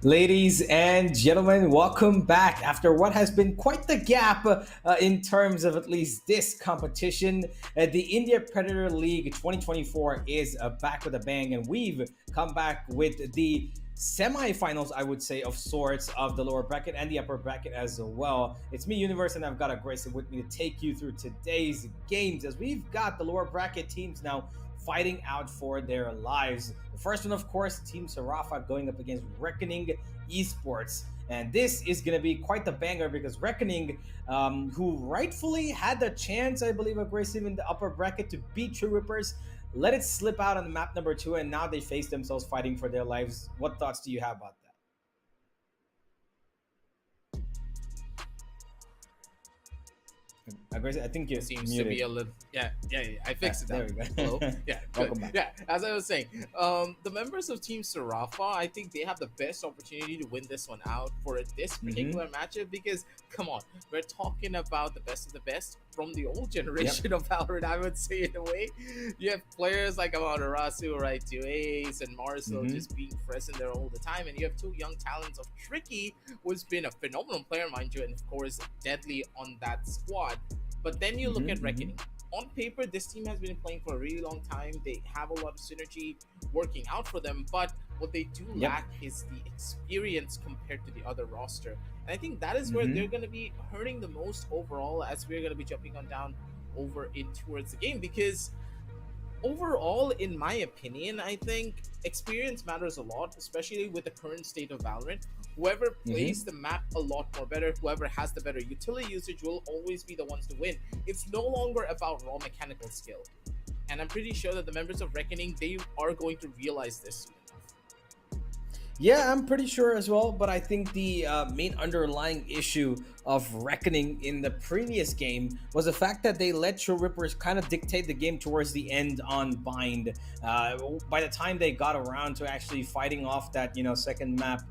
Ladies and gentlemen, welcome back after what has been quite the gap in terms of at least this competition. The India Predator League 2024 is back with a bang, and we've come back with the semi-finals, I would say, of sorts of the lower bracket and the upper bracket as well. It's me, Universe, and I've got a Grayson with me to take you through today's games as we've got the lower bracket teams now fighting out for their lives. The first one, of course, Team Sarafa going up against Reckoning Esports. And this is going to be quite the banger because Reckoning, who rightfully had the chance, I believe, of Grayson in the upper bracket to beat True Rippers, let it slip out on the map number 2, and now they face themselves fighting for their lives. What thoughts do you have about that? Grayson, I think you're Seems muted. to be a little yeah. I fixed it. There we go. Hello. Yeah, good. Welcome back. Yeah, as I was saying, the members of Team Sarafa, I think they have the best opportunity to win this one out for this particular matchup because, come on, we're talking about the best of the best from the old generation of Valorant, I would say, in a way. You have players like Amaterasu, right, to Ace and Marcel just being present there all the time, and you have two young talents of Tricky, who's been a phenomenal player, mind you, and of course, deadly on that squad. But then you look at Reckoning. On paper, this team has been playing for a really long time. They have a lot of synergy working out for them, but what they do lack is the experience compared to the other roster. And I think that is where they're going to be hurting the most overall as we're going to be jumping on down over in towards the game, because overall, in my opinion, I think experience matters a lot, especially with the current state of Valorant. Whoever plays the map a lot more better, whoever has the better utility usage will always be the ones to win. It's no longer about raw mechanical skill. And I'm pretty sure that the members of Reckoning, they are going to realize this soon enough. Yeah, I'm pretty sure as well, but I think the main underlying issue of Reckoning in the previous game was the fact that they let True Rippers kind of dictate the game towards the end on Bind. By the time they got around to actually fighting off that, second map,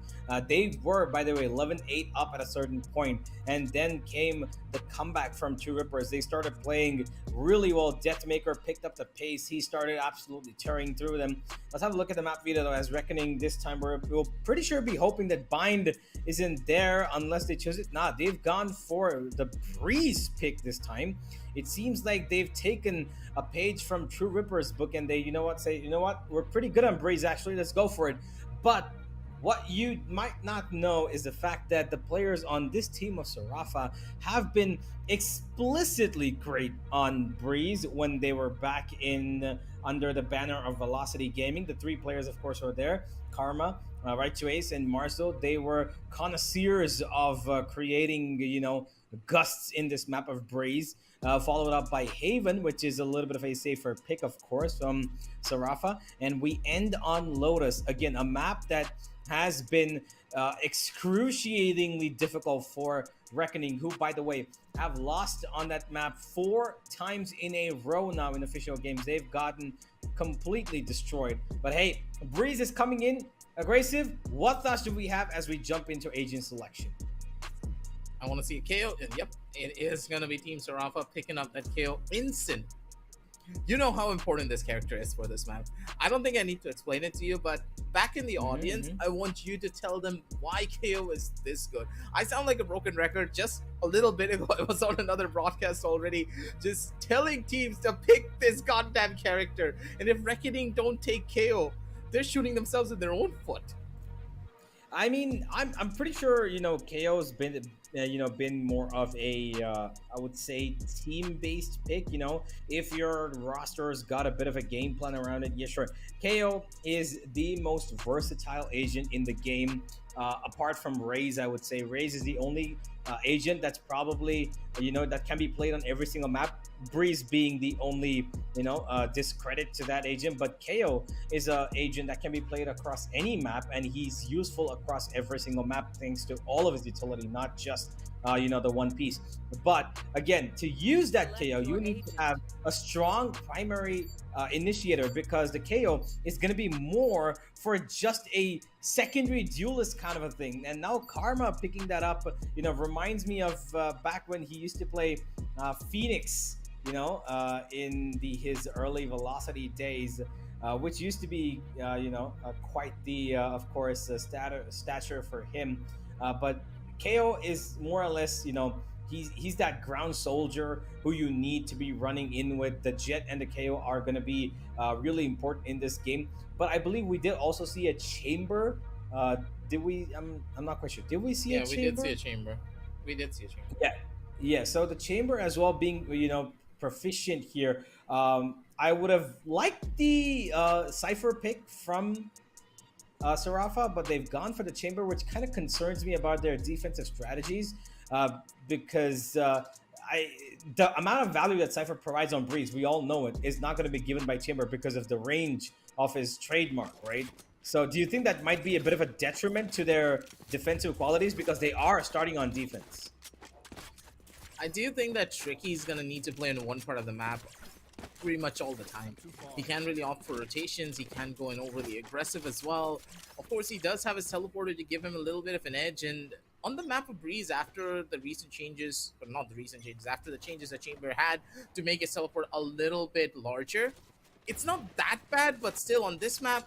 they were, by the way, 11-8 up at a certain point, and then came the comeback from True Rippers. They started playing really well. Deathmaker picked up the pace. He started absolutely tearing through them. Let's have a look at the map video, though, as Reckoning this time we'll pretty sure be hoping that Bind isn't there unless they choose it. Nah, they've gone for the Breeze pick this time. It seems like they've taken a page from True Ripper's book and they, say, we're pretty good on Breeze, actually. Let's go for it. But what you might not know is the fact that the players on this team of Sarafa have been explicitly great on Breeze when they were back in under the banner of Velocity Gaming. The three players, of course, were there. Karma, Right to Ace, and Marcel. They were connoisseurs of creating, gusts in this map of Breeze. Followed up by Haven, which is a little bit of a safer pick, of course, from Sarafa. And we end on Lotus. Again, a map that has been excruciatingly difficult for Reckoning, who, by the way, have lost on that map 4 times in a row now in official games. They've gotten completely destroyed. But hey, Breeze is coming in aggressive. What thoughts do we have as we jump into agent selection? I want to see a KO, and yep, it is going to be Team Sarafa picking up that KO instant. You know how important this character is for this map. I don't think I need to explain it to you, but back in the audience, I want you to tell them why KO is this good. I sound like a broken record. Just a little bit ago, I was on another broadcast already, just telling teams to pick this goddamn character. And if Reckoning don't take KO, they're shooting themselves in their own foot. I mean, I'm pretty sure KO's been more of a I would say team-based pick. If your roster's got a bit of a game plan around it, yeah, sure. KO is the most versatile agent in the game. Apart from Raze, I would say Raze is the only agent that's probably that can be played on every single map. Breeze being the only discredit to that agent, but KO is a agent that can be played across any map, and he's useful across every single map thanks to all of his utility, not just the one piece. But again, to use that KO, you need to have a strong primary initiator, because the KO is going to be more for just a secondary duelist kind of a thing. And now Karma picking that up, reminds me of back when he used to play Phoenix, in his early Velocity days. which used to be, quite the, of course, stature for him. But KO is more or less, he's that ground soldier who you need to be running in with. The Jet and the KO are going to be really important in this game. But I believe we did also see a chamber. Did we? I'm not quite sure. Did we see a Yeah, we did chamber? see a chamber. We did see a chamber. Yeah, yeah. So the chamber as well being proficient here. I would have liked the cipher pick from Sarafa, but they've gone for the chamber, which kind of concerns me about their defensive strategies because I the amount of value that Cypher provides on Breeze, we all know it, is not going to be given by Chamber because of the range of his trademark, right? So do you think that might be a bit of a detriment to their defensive qualities because they are starting on defense? I do think that Tricky is gonna need to play in one part of the map pretty much all the time. He can't really opt for rotations, he can't go in overly aggressive as well. Of course, he does have his teleporter to give him a little bit of an edge, and on the map of Breeze, after the recent changes, or not the recent changes, after the changes that Chamber had to make his teleport a little bit larger, it's not that bad, but still on this map,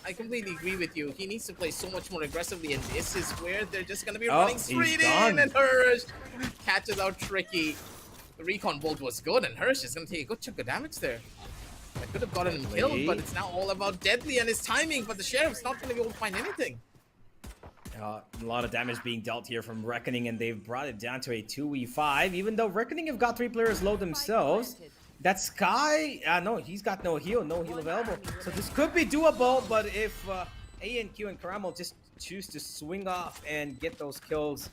I completely agree with you. He needs to play so much more aggressively, and this is where they're just going to be running straight in, and Hirsch catches out Tricky. The recon bolt was good, and Hirsch is going to take a good chunk of damage there. I could have gotten him killed, but it's now all about Deadly and his timing, but the Sheriff's not going to be able to find anything. A lot of damage being dealt here from Reckoning, and they've brought it down to a 2v5, even though Reckoning have got 3 players low themselves. That Sky, no, he's got no heal available. So this could be doable, but if ANQ and Caramel just choose to swing off and get those kills,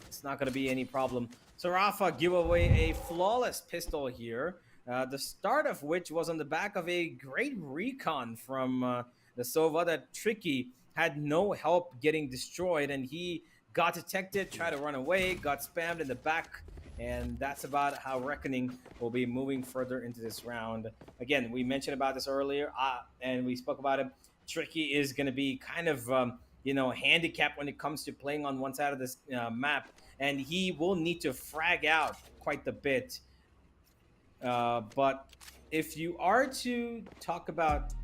it's not going to be any problem. Sarafa give away a flawless pistol here, the start of which was on the back of a great recon from the Sova that Tricky had no help getting destroyed, and he got detected, tried to run away, got spammed in the back. And that's about how Reckoning will be moving further into this round. Again, we mentioned about this earlier, and we spoke about it. Tricky is going to be kind of, handicapped when it comes to playing on one side of this map, and he will need to frag out quite a bit. But if you are to talk about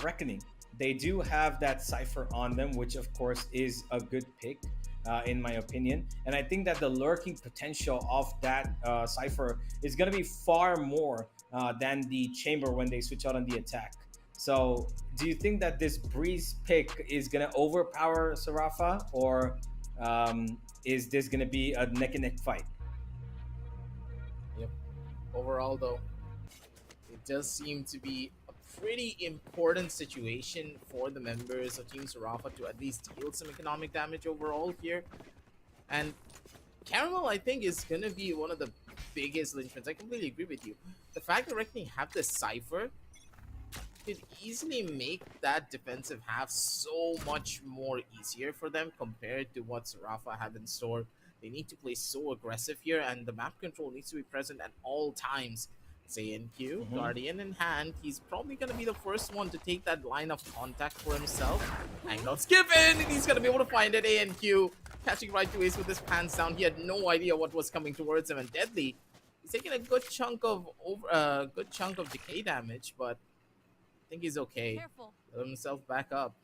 Reckoning, they do have that Cypher on them, which of course is a good pick. In my opinion, and I think that the lurking potential of that Cypher is going to be far more than the Chamber when they switch out on the attack. So do you think that this Breeze pick is going to overpower Sarafa, or is this going to be a neck and neck fight? Yep. Overall though, it does seem to be pretty important situation for the members of Team Sarafa to at least deal some economic damage overall here. And Caramel, I think, is going to be one of the biggest linchpins. I completely agree with you. The fact that Reckoning have this Cypher could easily make that defensive half so much more easier for them compared to what Sarafa have in store. They need to play so aggressive here, and the map control needs to be present at all times. ANQ, Guardian in hand, he's probably going to be the first one to take that line of contact for himself. Angle skip in, and he's going to be able to find it. ANQ catching right to Ace with his pants down. He had no idea what was coming towards him, and Deadly, he's taking a good chunk of decay damage, but I think he's okay. Let himself back up.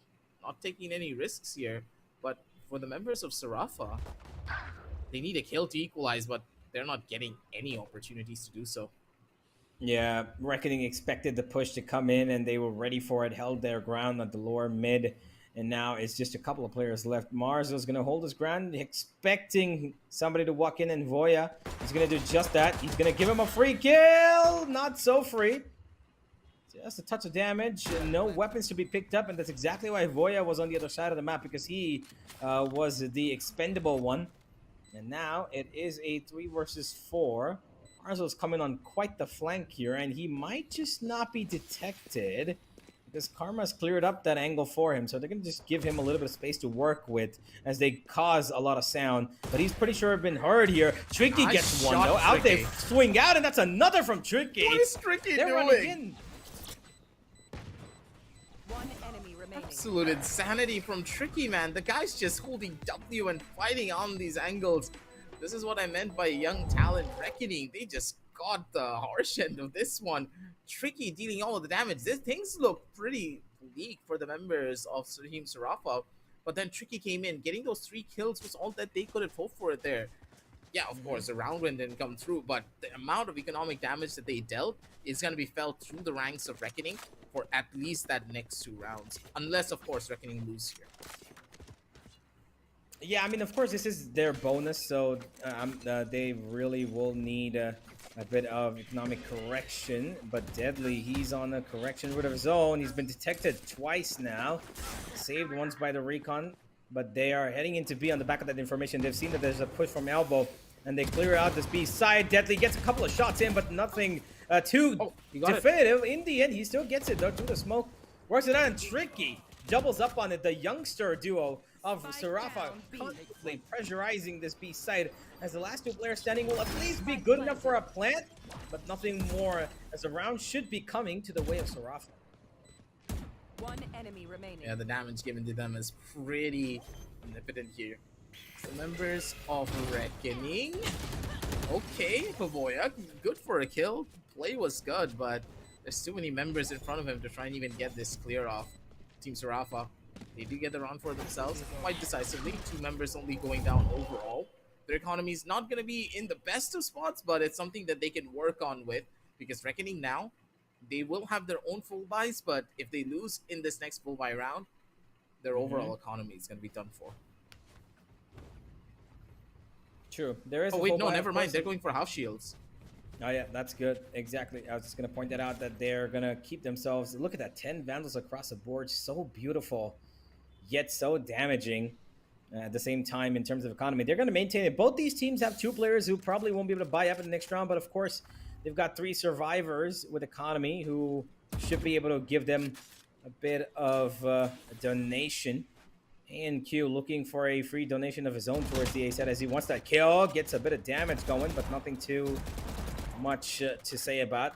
Not taking any risks here, but for the members of Sarafa, they need a kill to equalize, but they're not getting any opportunities to do so. Yeah, Reckoning expected the push to come in, and they were ready for it, held their ground at the lower mid, and now it's just a couple of players left. Mars is going to hold his ground, expecting somebody to walk in, and Voya is going to do just that. He's going to give him a free kill. Not so free. Just a touch of damage, and no weapons to be picked up, and that's exactly why Voya was on the other side of the map, because he was the expendable one. And now it is a 3 versus 4. Arzo's coming on quite the flank here, and he might just not be detected because Karma's cleared up that angle for him. So they're going to just give him a little bit of space to work with as they cause a lot of sound. But he's pretty sure been heard here. Tricky gets one, though. Out they swing out, and that's another from Tricky. What is Tricky doing? Running in. One enemy remaining. Absolute insanity from Tricky, man. The guy's just holding W and fighting on these angles. This is what I meant by young talent Reckoning. They just got the harsh end of this one. Tricky dealing all of the damage. These things look pretty bleak for the members of Team Sarafa. But then Tricky came in. Getting those 3 kills was all that they could have hoped for there. Yeah, of course, the round win didn't come through, but the amount of economic damage that they dealt is going to be felt through the ranks of Reckoning for at least that next 2 rounds. Unless, of course, Reckoning lose here. Yeah, I mean, of course, this is their bonus, so they really will need a bit of economic correction. But Deadly, he's on a correction route of his own. He's been detected twice now. Saved once by the recon, but they are heading into B on the back of that information. They've seen that there's a push from elbow, and they clear out this B side. Deadly gets a couple of shots in, but nothing too definitive. In the end, he still gets it, though, through the smoke. Works it out, and Tricky doubles up on it. The youngster duo of Sarafa constantly pressurizing this B side, as the last 2 players standing will at least be good enough for a plant, but nothing more, as the round should be coming to the way of Sarafa. 1 enemy remaining. Yeah, the damage given to them is pretty omnipotent here. The members of Reckoning. Okay, Pavoya, good for a kill. Play was good, but there's too many members in front of him to try and even get this clear off. Team Sarafa, they do get the round for themselves quite decisively. 2 members only going down overall. Their economy is not going to be in the best of spots, but it's something that they can work on with, because Reckoning now, they will have their own full buys, but if they lose in this next full buy round, their overall economy is going to be done for. True. There is. Oh wait, no, never mind. They're going for half shields. Oh yeah, that's good. Exactly. I was just gonna point that out, that they're gonna keep themselves. Look at that, 10 vandals across the board. So beautiful, yet so damaging. At the same time, in terms of economy, they're gonna maintain it. Both these teams have 2 players who probably won't be able to buy up in the next round, but of course, they've got 3 survivors with economy who should be able to give them a bit of a donation. And Q looking for a free donation of his own towards the A set, as he wants that kill. Gets a bit of damage going, but nothing too much to say about.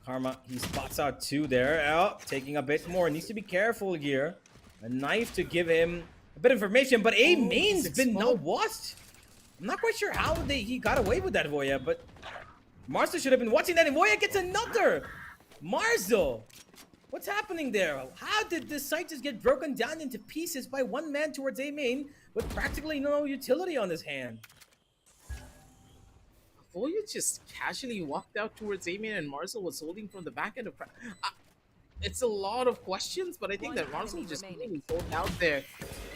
Karma, he spots out 2 there. Oh, taking a bit more. Needs to be careful here. A knife to give him a bit of information, but A main's been no watched. I'm not quite sure how he got away with that, Voya, but Marzo should have been watching that, and Voya gets another. Marzo, what's happening there? How did this site just get broken down into pieces by 1 man towards A main with practically no utility on his hand? Voya just casually walked out towards Amian, and Marzo was holding from the back end of... it's a lot of questions, but I think that Marzo just really sold out there.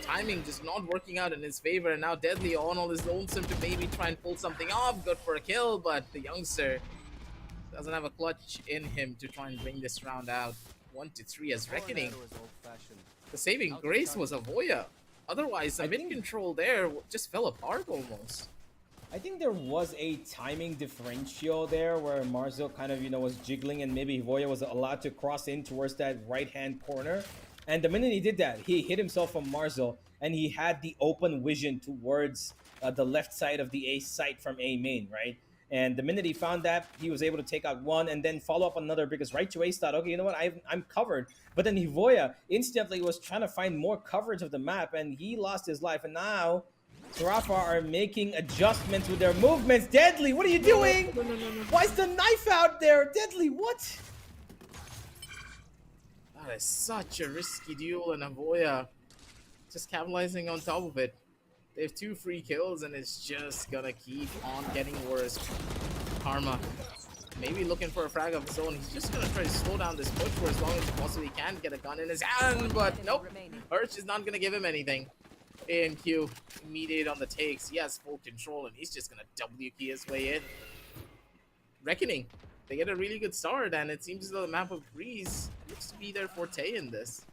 Timing just not working out in his favor, and now Deadly on all his lonesome to maybe try and pull something off. Good for a kill, but the youngster doesn't have a clutch in him to try and bring this round out. 1-3 as Reckoning. The saving grace was a Voya. Otherwise, the mid control there just fell apart almost. I think there was a timing differential there where Marzo kind of, was jiggling, and maybe Voya was allowed to cross in towards that right-hand corner. And the minute he did that, he hit himself from Marzo, and he had the open vision towards the left side of the A site from A main, right? And the minute he found that, he was able to take out 1 and then follow up another, because right to Ace thought, okay, you know what, I'm covered. But then Voya instantly was trying to find more coverage of the map, and he lost his life. And now Sarafa are making adjustments with their movements. Deadly, what are you doing? No. Why is the knife out there? Deadly, what? That is such a risky duel, and Voya just capitalizing on top of it. They have 2 free kills, and it's just gonna keep on getting worse. Karma, maybe looking for a frag of his own. He's just gonna try to slow down this push for as long as he possibly can. Get a gun in his hand, but nope. Urch is not gonna give him anything. And Q immediate on the takes. He has full control, and he's just gonna W key his way in. Reckoning, they get a really good start, and it seems as though the map of Grease looks to be their forte in this.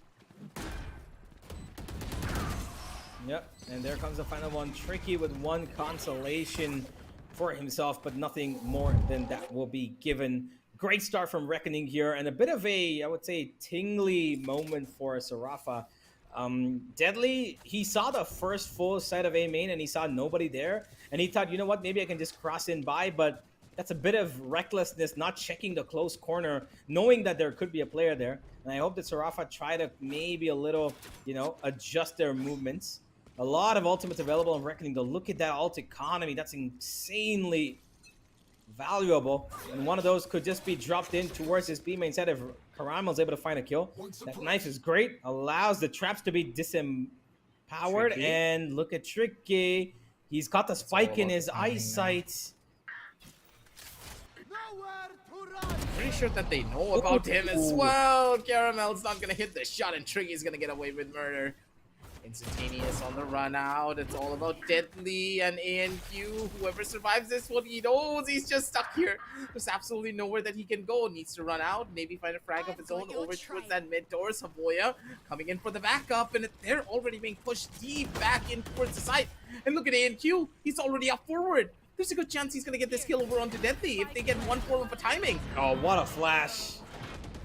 Yep, and there comes the final one. Tricky with 1 consolation for himself, but nothing more than that will be given. Great start from Reckoning here, and a bit of a, I would say, tingly moment for Sarafa. Deadly, he saw the first full side of A main, and he saw nobody there, and he thought, you know what, maybe I can just cross in by, but that's a bit of recklessness, not checking the close corner, knowing that there could be a player there. And I hope that Sarafa try to maybe a little, adjust their movements. A lot of ultimates available on Reckoning, though. Look at that ult economy. That's insanely valuable, and one of those could just be dropped in towards his B main side if Karamel's able to find a kill. That knife is great, allows the traps to be disempowered, Tricky. and look at Tricky. He's got the spike in about his the timing now. eyesight. Pretty sure that they know about him as well. Caramel's not gonna hit the shot, and Triggy's gonna get away with murder. Instantaneous on the run out. It's all about Deadly and ANQ. Whoever survives this one, he knows he's just stuck here. There's absolutely nowhere that he can go. Needs to run out, maybe find a frag of his own over towards that mid door. Savoya coming in for the backup, and they're already being pushed deep back in towards the site. And look at ANQ. He's already up forward. There's a good chance he's gonna get this kill over onto Deadly if they get one form of a timing. Oh, what a flash.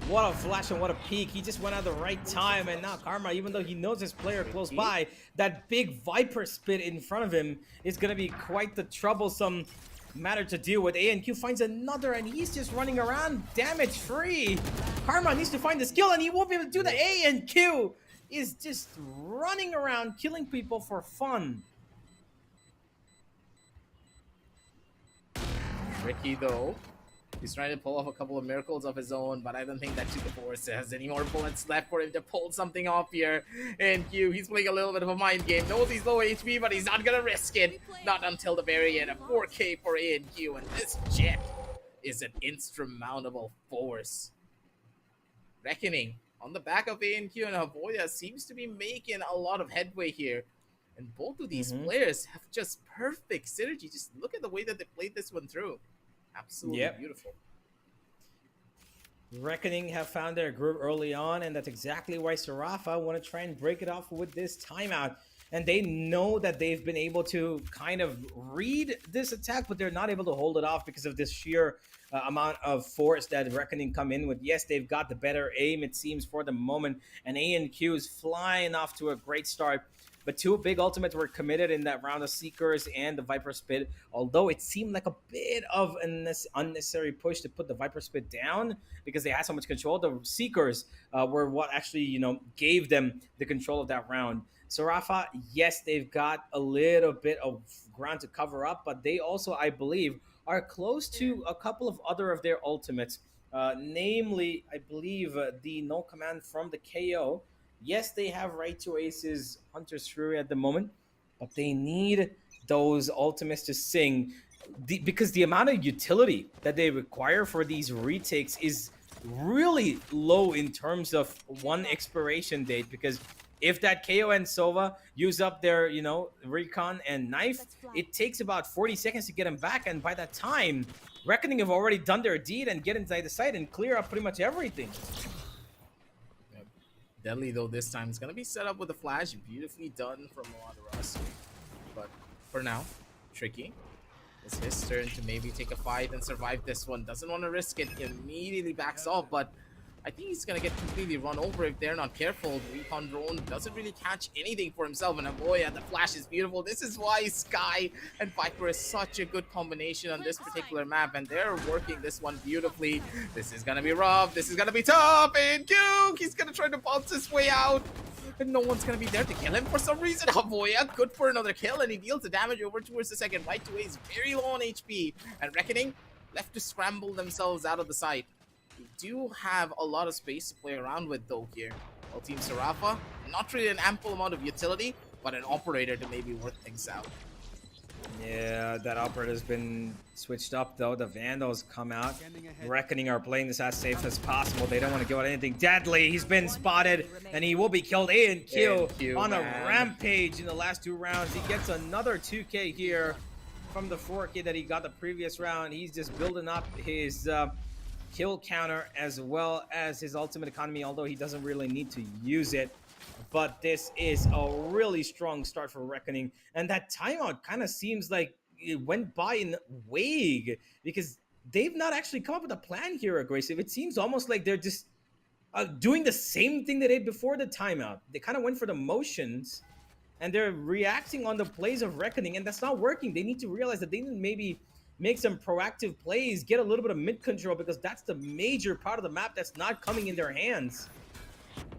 What a flash and what a peek. He just went at the right time, and now Karma, even though he knows his player close by, that big Viper spit in front of him is going to be quite the troublesome matter to deal with. ANQ finds another, and he's just running around damage-free. Karma needs to find the skill, and he won't be able to do the ANQ. Is just running around killing people for fun. Tricky though. He's trying to pull off a couple of miracles of his own, but I don't think that Force has any more bullets left for him to pull something off here. And he's playing a little bit of a mind game. Knows he's low HP, but he's not gonna risk it. Not until the very end. A 4K for ANQ, and this Jet is an insurmountable force. Reckoning on the back of ANQ, and Avoya seems to be making a lot of headway here. And both of these players have just perfect synergy. Just look at the way that they played this one through. Absolutely beautiful. Reckoning have found their groove early on, and that's exactly why Sarafa want to try and break it off with this timeout. And they know that they've been able to kind of read this attack, but they're not able to hold it off because of this sheer amount of force that Reckoning come in with. Yes, they've got the better aim, it seems, for the moment, and ANQ is flying off to a great start. But two big ultimates were committed in that round of Seekers and the Viper Spit. Although it seemed like a bit of an unnecessary push to put the Viper Spit down because they had so much control. The Seekers were what actually, gave them the control of that round. Sarafa, yes, they've got a little bit of ground to cover up, but they also, I believe, are close to a couple of other of their ultimates. Namely, I believe the No Command from the KO. Yes, they have right to aces, Hunter's Fury at the moment, but they need those ultimates to sing because the amount of utility that they require for these retakes is really low in terms of one expiration date. Because if that KO and Sova use up their, recon and knife, it takes about 40 seconds to get them back, and by that time, Reckoning have already done their deed and get inside the site and clear up pretty much everything. Deadly though this time is gonna be set up with a flash, beautifully done from Maladeras. But for now, Tricky. It's his turn to maybe take a fight and survive this one. Doesn't want to risk it, immediately backs off, but I think he's gonna get completely run over if they're not careful. The recon drone doesn't really catch anything for himself, and Avoya, the flash is beautiful. This is why Sky and Viper is such a good combination on this particular map, and they're working this one beautifully. This is gonna be rough, this is gonna be tough, and Duke, he's gonna try to bounce his way out, and no one's gonna be there to kill him for some reason. Avoya, good for another kill, and he deals the damage over towards the second. Right to is very low on HP, and Reckoning left to scramble themselves out of the site. We do have a lot of space to play around with though here. Well, Team Sarafa, not really an ample amount of utility, but an operator to maybe work things out. Yeah, that operator's been switched up though. The Vandals come out. Reckoning are playing this as safe as possible. They don't want to go at anything deadly. He's been spotted, and he will be killed. ANQ on a rampage in the last two rounds. He gets another 2K here from the 4K that he got the previous round. He's just building up his kill counter as well as his ultimate economy, although he doesn't really need to use it. But this is a really strong start for Reckoning, and that timeout kind of seems like it went by in vague because they've not actually come up with a plan here, Aggressive. It seems almost like they're just doing the same thing they did before the timeout. They kind of went for the motions, and they're reacting on the plays of Reckoning, and that's not working. They need to realize that they need to maybe make some proactive plays, get a little bit of mid control, because that's the major part of the map that's not coming in their hands.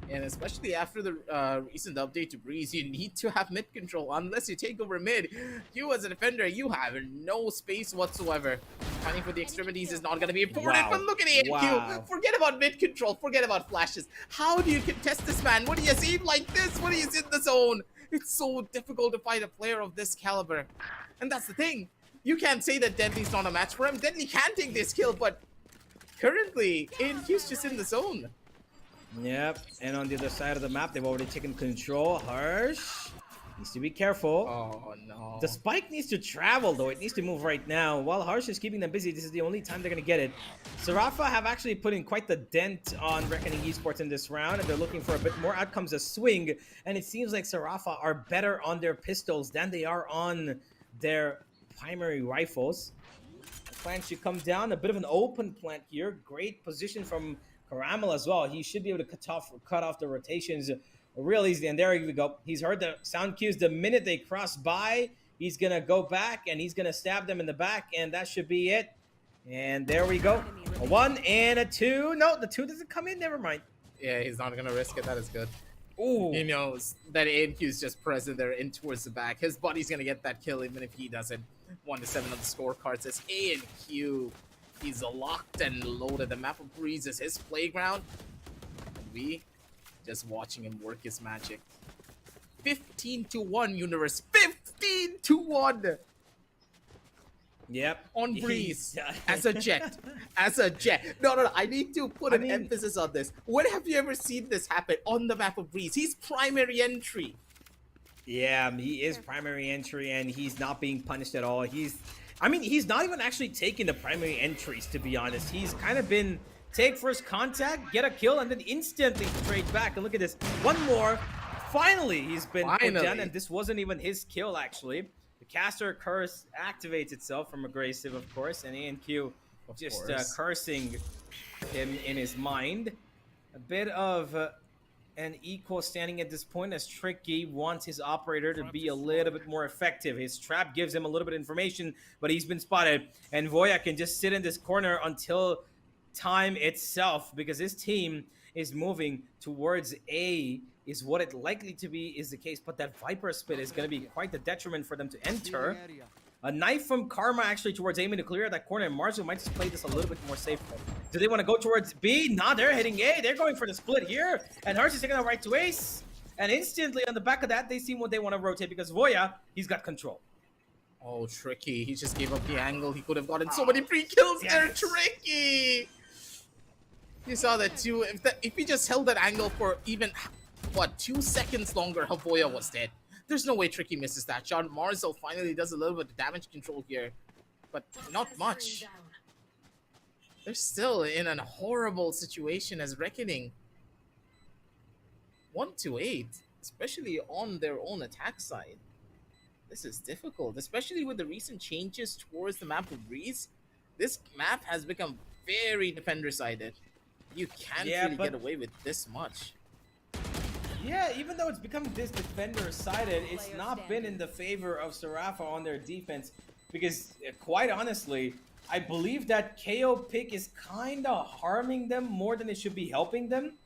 And especially after the recent update to Breeze, you need to have mid control. Unless you take over mid, you as a defender, you have no space whatsoever. Fighting for the extremities is not going to be important, Wow. but look at ANQ. Wow. Forget about mid control, forget about flashes. How do you contest this man? What do you see like this? What is in the zone? It's so difficult to fight a player of this caliber. And that's the thing. You can't say that Deadly's not a match for him. Deadly can take this kill, but currently, ANQ's just in the zone. Yep, and on the other side of the map, they've already taken control. Harsh needs to be careful. Oh no. The spike needs to travel, though. It needs to move right now. While Harsh is keeping them busy, this is the only time they're going to get it. Sarafa have actually put in quite the dent on Reckoning Esports in this round, and they're looking for a bit more. Out comes a swing, and it seems like Sarafa are better on their pistols than they are on their primary rifles. The plant should come down. A bit of an open plant here. Great position from Karamal as well. He should be able to cut off the rotations real easily. And there we go. He's heard the sound cues the minute they cross by. He's going to go back and he's going to stab them in the back. And that should be it. And there we go. A 1 and a 2. No, the 2 doesn't come in. Never mind. Yeah, he's not going to risk it. That is good. Ooh. He knows that ANQ is just present there in towards the back. His buddy's going to get that kill even if he doesn't. 1-7 on the scorecard says ANQ. He's locked and loaded. The map of Breeze is his playground. And we just watching him work his magic. 15-1 universe. 15-1 Yep. on Breeze as a jet. As a jet. No. I need to put an emphasis on this. When have you ever seen this happen on the map of Breeze? He's primary entry. Yeah, he is primary entry and he's not being punished at all. He's not even actually taking the primary entries, to be honest. He's kind of been take first contact, get a kill, and then instantly trade back. And look at this. One more. Finally, he's been put down, and this wasn't even his kill, actually. The caster curse activates itself from Aggressive, of course, and ANQ just cursing him in his mind. A bit of an equal standing at this point as Tricky wants his operator to be a little bit more effective. His trap gives him a little bit of information, but he's been spotted. And Voya can just sit in this corner until time itself because his team is moving towards A is what it likely to be is the case. But that Viper spit is going to be quite the detriment for them to enter. A knife from Karma actually towards aiming to clear that corner. And Marzo might just play this a little bit more safe. Do they want to go towards B? Nah, they're hitting A. They're going for the split here. And Harsh is taking the right to Ace. And instantly on the back of that, they see what they want to rotate because Voya, he's got control. Oh, Tricky. He just gave up the angle. He could have gotten so many free kills there. Tricky. You saw that too. If he just held that angle for even, 2 seconds longer, Voya was dead. There's no way Tricky misses that shot. Marzo finally does a little bit of damage control here, but not much. They're still in a horrible situation as Reckoning. 1-8, especially on their own attack side. This is difficult, especially with the recent changes towards the map of Breeze. This map has become very defender-sided. You can't really get away with this much. Yeah, even though it's become this defender-sided, it's not been in the favor of Sarafa on their defense. Because, quite honestly, I believe that KO pick is kind of harming them more than it should be helping them.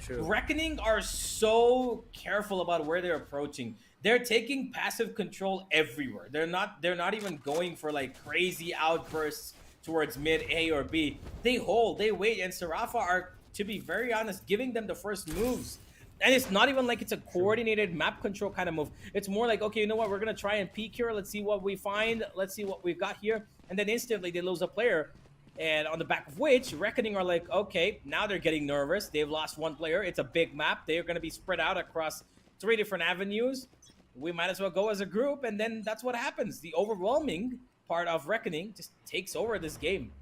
True. Reckoning are so careful about where they're approaching. They're taking passive control everywhere. They're not even going for like crazy outbursts towards mid A or B. They hold, they wait, and Sarafa are, to be very honest, giving them the first moves. And it's not even like it's a coordinated map control kind of move. It's more like, okay, you know what? We're going to try and peek here. Let's see what we find. Let's see what we've got here. And then instantly they lose a player. And on the back of which, Reckoning are like, okay, now they're getting nervous. They've lost one player. It's a big map. They're going to be spread out across 3 different avenues. We might as well go as a group. And then that's what happens. The overwhelming part of Reckoning just takes over this game.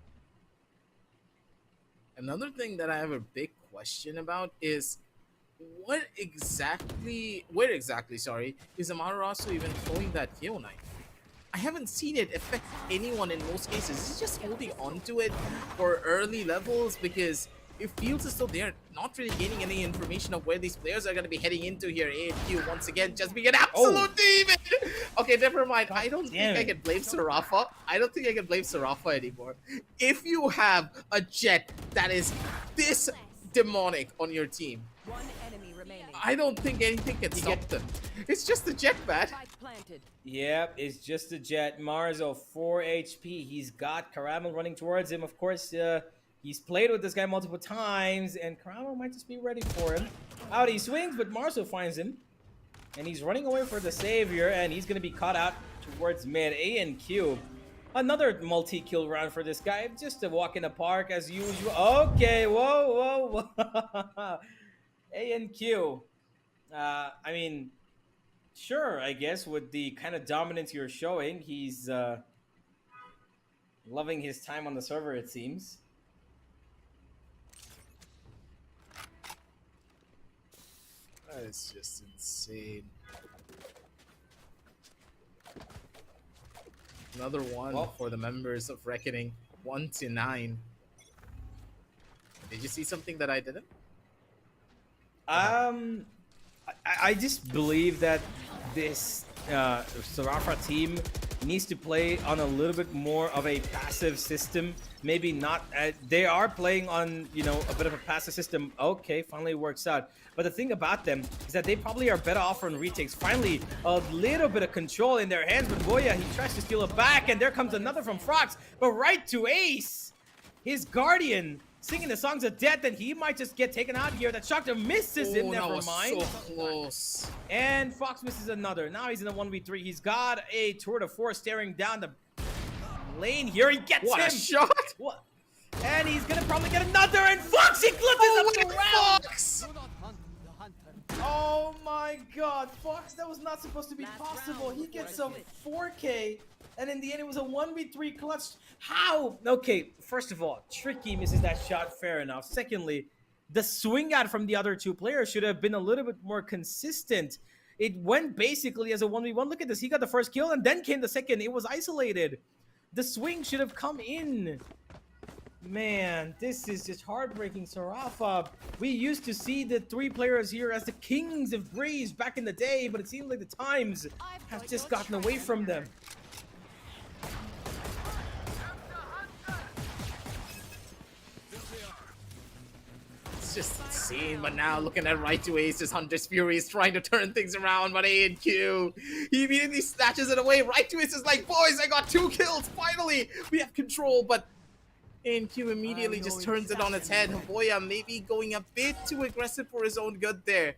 Another thing that I have a big question about is where exactly, is Amaterasu even throwing that KO knife? I haven't seen it affect anyone in most cases. Is he just holding on to it for early levels? Because it feels as though they're not really gaining any information of where these players are going to be heading into here. ANQ once again just being an absolute demon. Okay, never mind. I don't think I can blame Sarafa. I don't think I can blame Sarafa anymore. If you have a jet that is this demonic on your team. One enemy remaining. I don't think anything can stop them. It's just the jet, man. Spike planted. Yep, it's just a jet. Marzo, 4 HP. He's got Caramel running towards him. Of course, he's played with this guy multiple times, and Caramel might just be ready for him. Out he swings, but Marzo finds him. And he's running away for the savior, and he's going to be caught out towards mid. A and Q. Another multi-kill round for this guy. Just a walk in the park as usual. Okay, whoa. A and Q. I mean, sure, I guess, with the kind of dominance you're showing, he's loving his time on the server, it seems. That is just insane. Another one for the members of Reckoning. 1 to 9. Did you see something that I didn't? I just believe that this Sarafa team needs to play on a little bit more of a passive system. Maybe not. They are playing on, you know, a bit of a passive system. Okay, finally works out. But the thing about them is that they probably are better off on retakes. Finally, a little bit of control in their hands. But Boya, he tries to steal it back, and there comes another from Frox. But right to Ace, his Guardian, singing the songs of death, and he might just get taken out here. That Shocker misses him, never mind. So close. And Fox misses another. Now he's in a 1v3. He's got a tour de force staring down the lane here. He gets What him. a shot! What? And he's gonna probably get another. And Fox, he clutches up the round. Fox! Oh my God, Fox! That was not supposed to be Last possible. round He before gets I a quit. 4K, and in the end, it was a 1v3 clutch. How? Okay, first of all, Tricky misses that shot. Fair enough. Secondly, the swing out from the other two players should have been a little bit more consistent. It went basically as a 1v1. Look at this. He got the first kill, and then came the second. It was isolated. The swing should have come in. Man, this is just heartbreaking, Sarafa. We used to see the three players here as the kings of Breeze back in the day, but it seems like the times have just gotten away from them. It's just insane, but now looking at right to Ace's Hunter's Fury is trying to turn things around, but A and Q, he immediately snatches it away. Right to Ace is like, boys, I got 2 kills, finally, we have control, but A and Q immediately just turns it on its head. Boya maybe going a bit too aggressive for his own good there.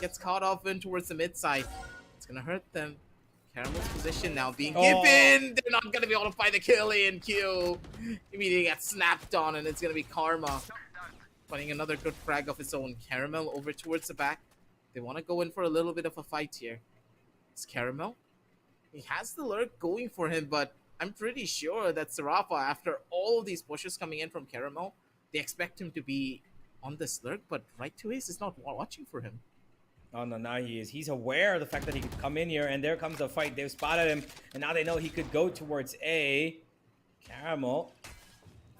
Gets caught off in towards the mid side. It's gonna hurt them. Caramel's position now being given. They're not gonna be able to find the kill. A and Q immediately gets snapped on, and it's gonna be Karma finding another good frag of his own. Caramel over towards the back. They want to go in for a little bit of a fight here. It's Caramel. He has the lurk going for him, but I'm pretty sure that Sarafa, after all of these pushes coming in from Caramel, they expect him to be on this lurk, but right to Ace is not watching for him. Oh no, now he is. He's aware of the fact that he could come in here, and there comes the fight. They've spotted him, and now they know he could go towards A. Caramel.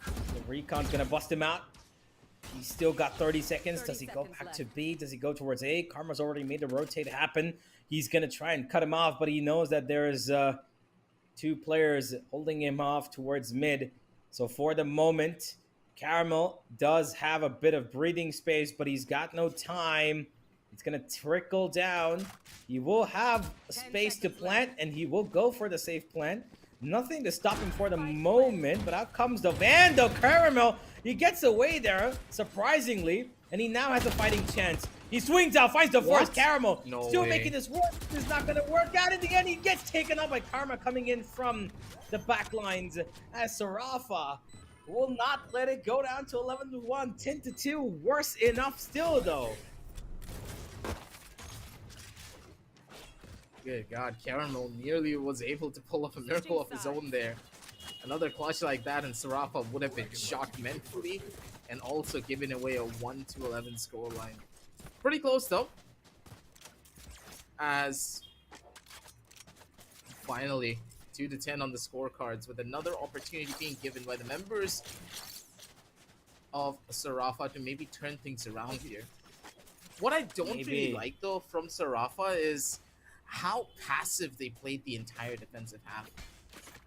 The recon's gonna bust him out. He's still got 30 seconds. 30 Does he go seconds back left. to B? Does he go towards A? Karma's already made the rotate happen. He's gonna try and cut him off, but he knows that there is 2 players holding him off towards mid. So for the moment, Caramel does have a bit of breathing space, but he's got no time. It's gonna trickle down. He will have a space to plant, and he will go for the safe plant. Nothing to stop him for the moment, but out comes the Vandal. Caramel, he gets away there, surprisingly, and he now has a fighting chance. He swings out, finds the first. Caramel No still way. making this work. This is not going to work out. In the end, he gets taken up by Karma coming in from the back lines as Sarafa will not let it go down to 11-1, 10-2. Worse enough still, though. Good God, Caramel nearly was able to pull off a miracle of his own there. Another clutch like that, and Sarafa would have been shot mentally and also giving away a 1-11 scoreline. Pretty close though. As finally 2-10 on the scorecards, with another opportunity being given by the members of Sarafa to maybe turn things around here. What I don't really like though from Sarafa is how passive they played the entire defensive half.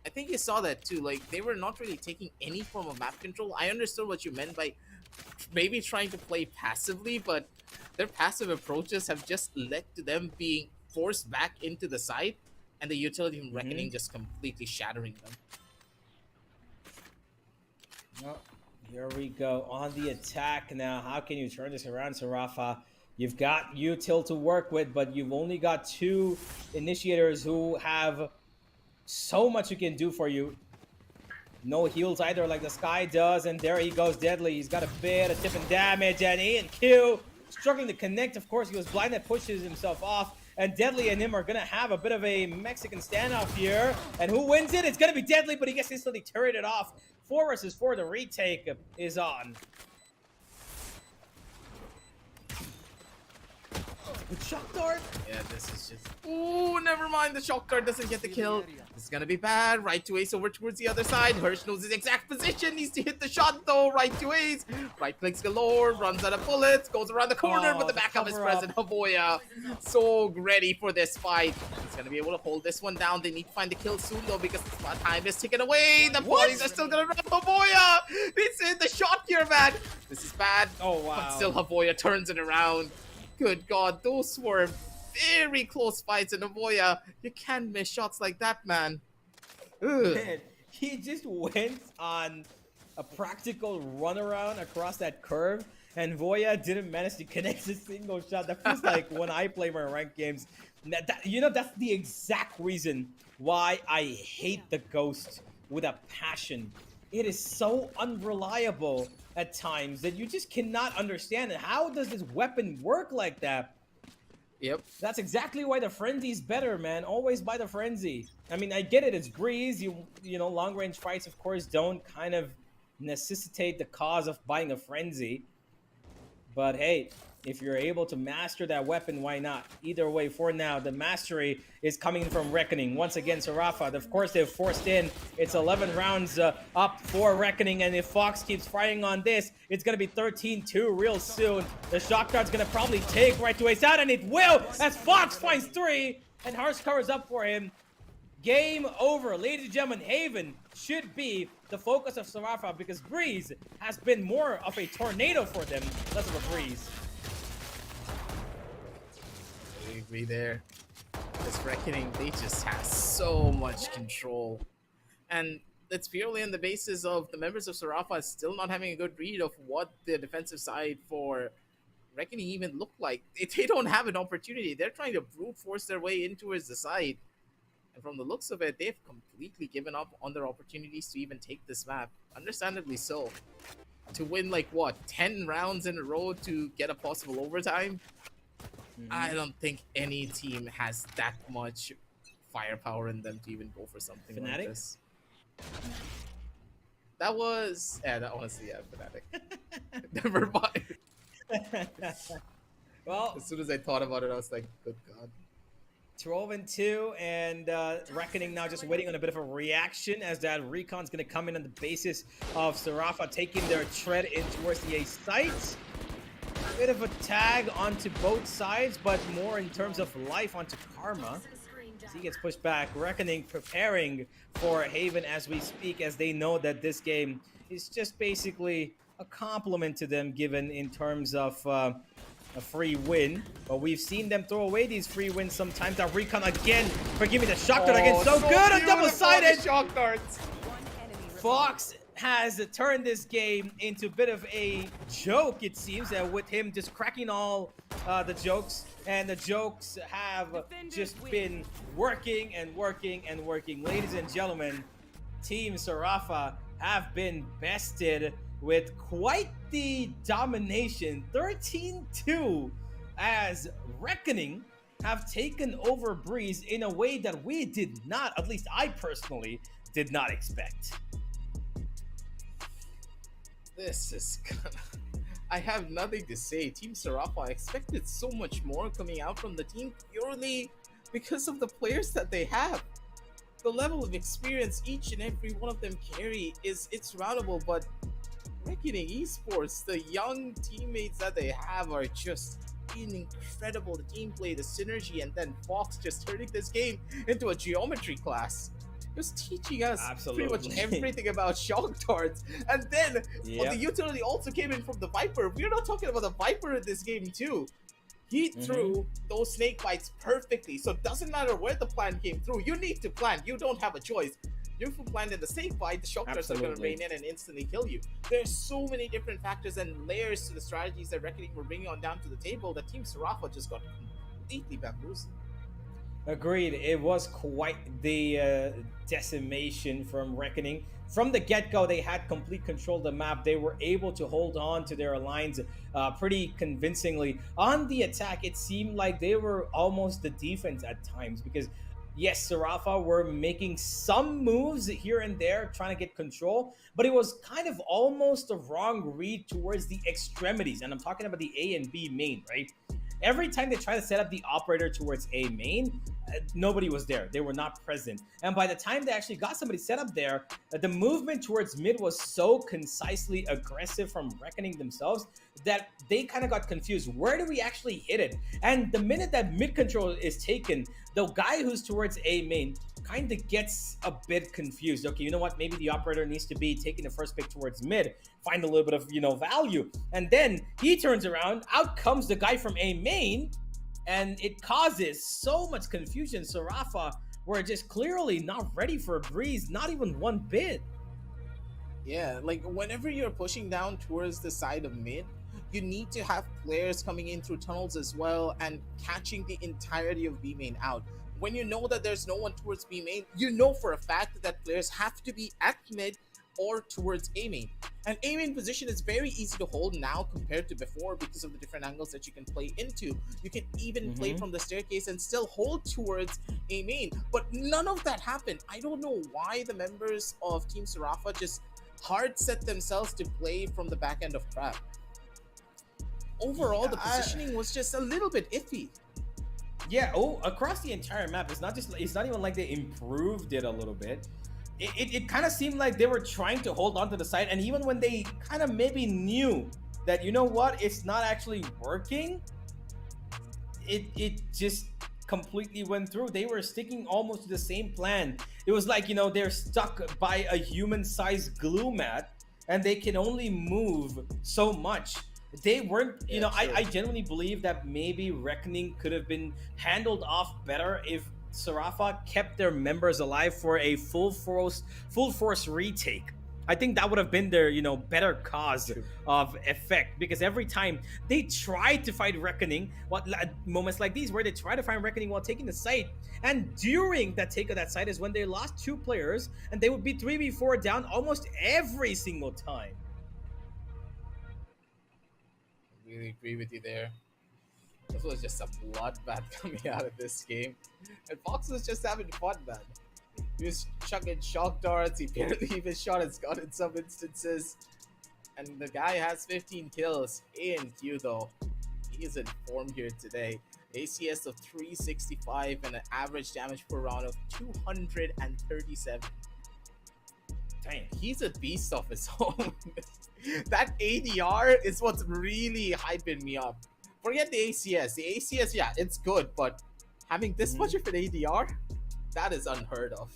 I think you saw that too. Like, they were not really taking any form of map control. I understood what you meant by maybe trying to play passively, but their passive approaches have just led to them being forced back into the side, and the utility from Reckoning just completely shattering them. Oh, here we go on the attack now. How can you turn this around, Sarafa? You've got util to work with, but you've only got 2 initiators who have so much you can do for you. No heals either like the Sky does, and there he goes, Deadly. He's got a bit of tip and damage, and Q struggling to connect. Of course, he was blind, that pushes himself off, and Deadly and him are gonna have a bit of a Mexican standoff here. And who wins it? It's gonna be Deadly, but he gets instantly turreted off. 4 versus 4, the retake is on. With shock dart? Yeah, this is just... Ooh, never mind. The shock dart doesn't get the kill. This is gonna be bad. Right to Ace over towards the other side. Hirsch knows his exact position. Needs to hit the shot though. Right to Ace. Right clicks galore. Runs out of bullets. Goes around the corner, but the backup is present. Havoya so ready for this fight. He's gonna be able to hold this one down. They need to find the kill soon though, because the spot time is ticking away. The bodies are still gonna run. Havoya! It's in the shot here, man. This is bad. Oh wow. But still Havoya turns it around. Good God, those were very close fights, and Havoya, you can't miss shots like that, man. Man, he just went on a practical runaround across that curve, and Voya didn't manage to connect a single shot. That feels like when I play my ranked games. You know, that's the exact reason why I hate the Ghost with a passion. It is so unreliable at times that you just cannot understand it. How does this weapon work like that? Yep. That's exactly why the Frenzy's better, man. Always buy the Frenzy. I mean, I get it, it's Breeze. You know, long-range fights, of course, don't kind of necessitate the cause of buying a Frenzy. But hey, if you're able to master that weapon, why not? Either way, for now, the mastery is coming from Reckoning. Once again, Sarafa, of course, they've forced in. It's 11 rounds up for Reckoning, and if Fox keeps firing on this, it's going to be 13-2 real soon. The shock dart's going to probably take right to Ace out, and it will, as Fox finds 3, and Harsh covers up for him. Game over. Ladies and gentlemen, Haven should be the focus of Sarafa, because Breeze has been more of a tornado for them, less of a breeze. I agree there. This Reckoning, they just have so much control. And it's purely on the basis of the members of Sarafa still not having a good read of what the defensive side for Reckoning even look like. They don't have an opportunity. They're trying to brute force their way in towards the side. And from the looks of it, they've completely given up on their opportunities to even take this map. Understandably so. To win, like, what, 10 rounds in a row to get a possible overtime? I don't think any team has that much firepower in them to even go for something Fnatic? like this. That was... Yeah, that honestly, yeah, Fnatic. Never mind. Well, As soon as I thought about it, I was like, good God. 12-2, and Reckoning now just waiting on a bit of a reaction, as that recon's going to come in on the basis of Sarafa taking their tread in towards the A site. Bit of a tag onto both sides, but more in terms of life onto Karma. As he gets pushed back, Reckoning preparing for Haven as we speak, as they know that this game is just basically a compliment to them, given in terms of a free win. But we've seen them throw away these free wins sometimes. That recon again, forgive me, the shock dart again, so good on double-sided. Shock darts. Fox has turned this game into a bit of a joke, it seems, with him just cracking all the jokes, and the jokes have just been working and working and working. Ladies and gentlemen, Team Sarafa have been bested with quite the domination, 13-2, as Reckoning have taken over Breeze in a way that we did not, at least I personally, did not expect. This is gonna... I have nothing to say. Team Sarafa, I expected so much more coming out from the team purely because of the players that they have. The level of experience each and every one of them carry it's routable, but Reckoning Esports, the young teammates that they have are just incredible. The team play, the synergy, and then Fox just turning this game into a geometry class. He was teaching us pretty much Absolutely. everything about shock darts. And then Yep. the utility also came in from the Viper. We're not talking about the Viper in this game too. He threw those snake bites perfectly. So it doesn't matter where the plan came through. You need to plan. You don't have a choice. If you plan in the snake bite, the shock darts are going to rain in and instantly kill you. There's so many different factors and layers to the strategies that Reckoning were bringing on down to the table that Team Sarafa just got completely bamboozled. Agreed. It was quite the decimation from Reckoning. From the get-go, they had complete control of the map. They were able to hold on to their lines pretty convincingly. On the attack, it seemed like they were almost the defense at times because, yes, Sarafa were making some moves here and there, trying to get control, but it was kind of almost a wrong read towards the extremities. And I'm talking about the A and B main, right? Every time they try to set up the operator towards A main, nobody was there. They were not present. And by the time they actually got somebody set up there, the movement towards mid was so concisely aggressive from Reckoning themselves that they kind of got confused. Where do we actually hit it? And the minute that mid control is taken, the guy who's towards A main kind of gets a bit confused. Okay, you know what? Maybe the operator needs to be taking the first pick towards mid, find a little bit of, value. And then he turns around, out comes the guy from A main, and it causes so much confusion. Sarafa were just clearly not ready for a breeze, not even one bit. Yeah, like whenever you're pushing down towards the side of mid, you need to have players coming in through tunnels as well and catching the entirety of B main out. When you know that there's no one towards B main, you know for a fact that players have to be at mid or towards A main. And A main position is very easy to hold now compared to before because of the different angles that you can play into. You can even play from the staircase and still hold towards A main. But none of that happened. I don't know why the members of Team Sarafa just hard set themselves to play from the back end of trap. Overall, the positioning was just a little bit iffy. Yeah, across the entire map, it's not even like they improved it a little bit. It kind of seemed like they were trying to hold on to the side, and even when they kind of maybe knew that, you know what, it's not actually working, it just completely went through. They were sticking almost to the same plan. It was like, they're stuck by a human-sized glue mat, and they can only move so much. They weren't, I genuinely believe that maybe Reckoning could have been handled off better if Sarafa kept their members alive for a full force retake. I think that would have been their, better cause of effect, because every time they tried to fight Reckoning, moments like these where they try to find Reckoning while taking the site, and during that take of that site is when they lost 2 players, and they would be 3v4 down almost every single time. Really agree with you there. This was just a bloodbath coming out of this game. And Fox was just having fun, man. He was chucking shock darts. He barely even shot his gun in some instances. And the guy has 15 kills. ANQ, though, he is in form here today. ACS of 365 and an average damage per round of 237. Dang, he's a beast of his own. That ADR is what's really hyping me up. Forget the ACS. The ACS, yeah, it's good, but having this much of an ADR, that is unheard of.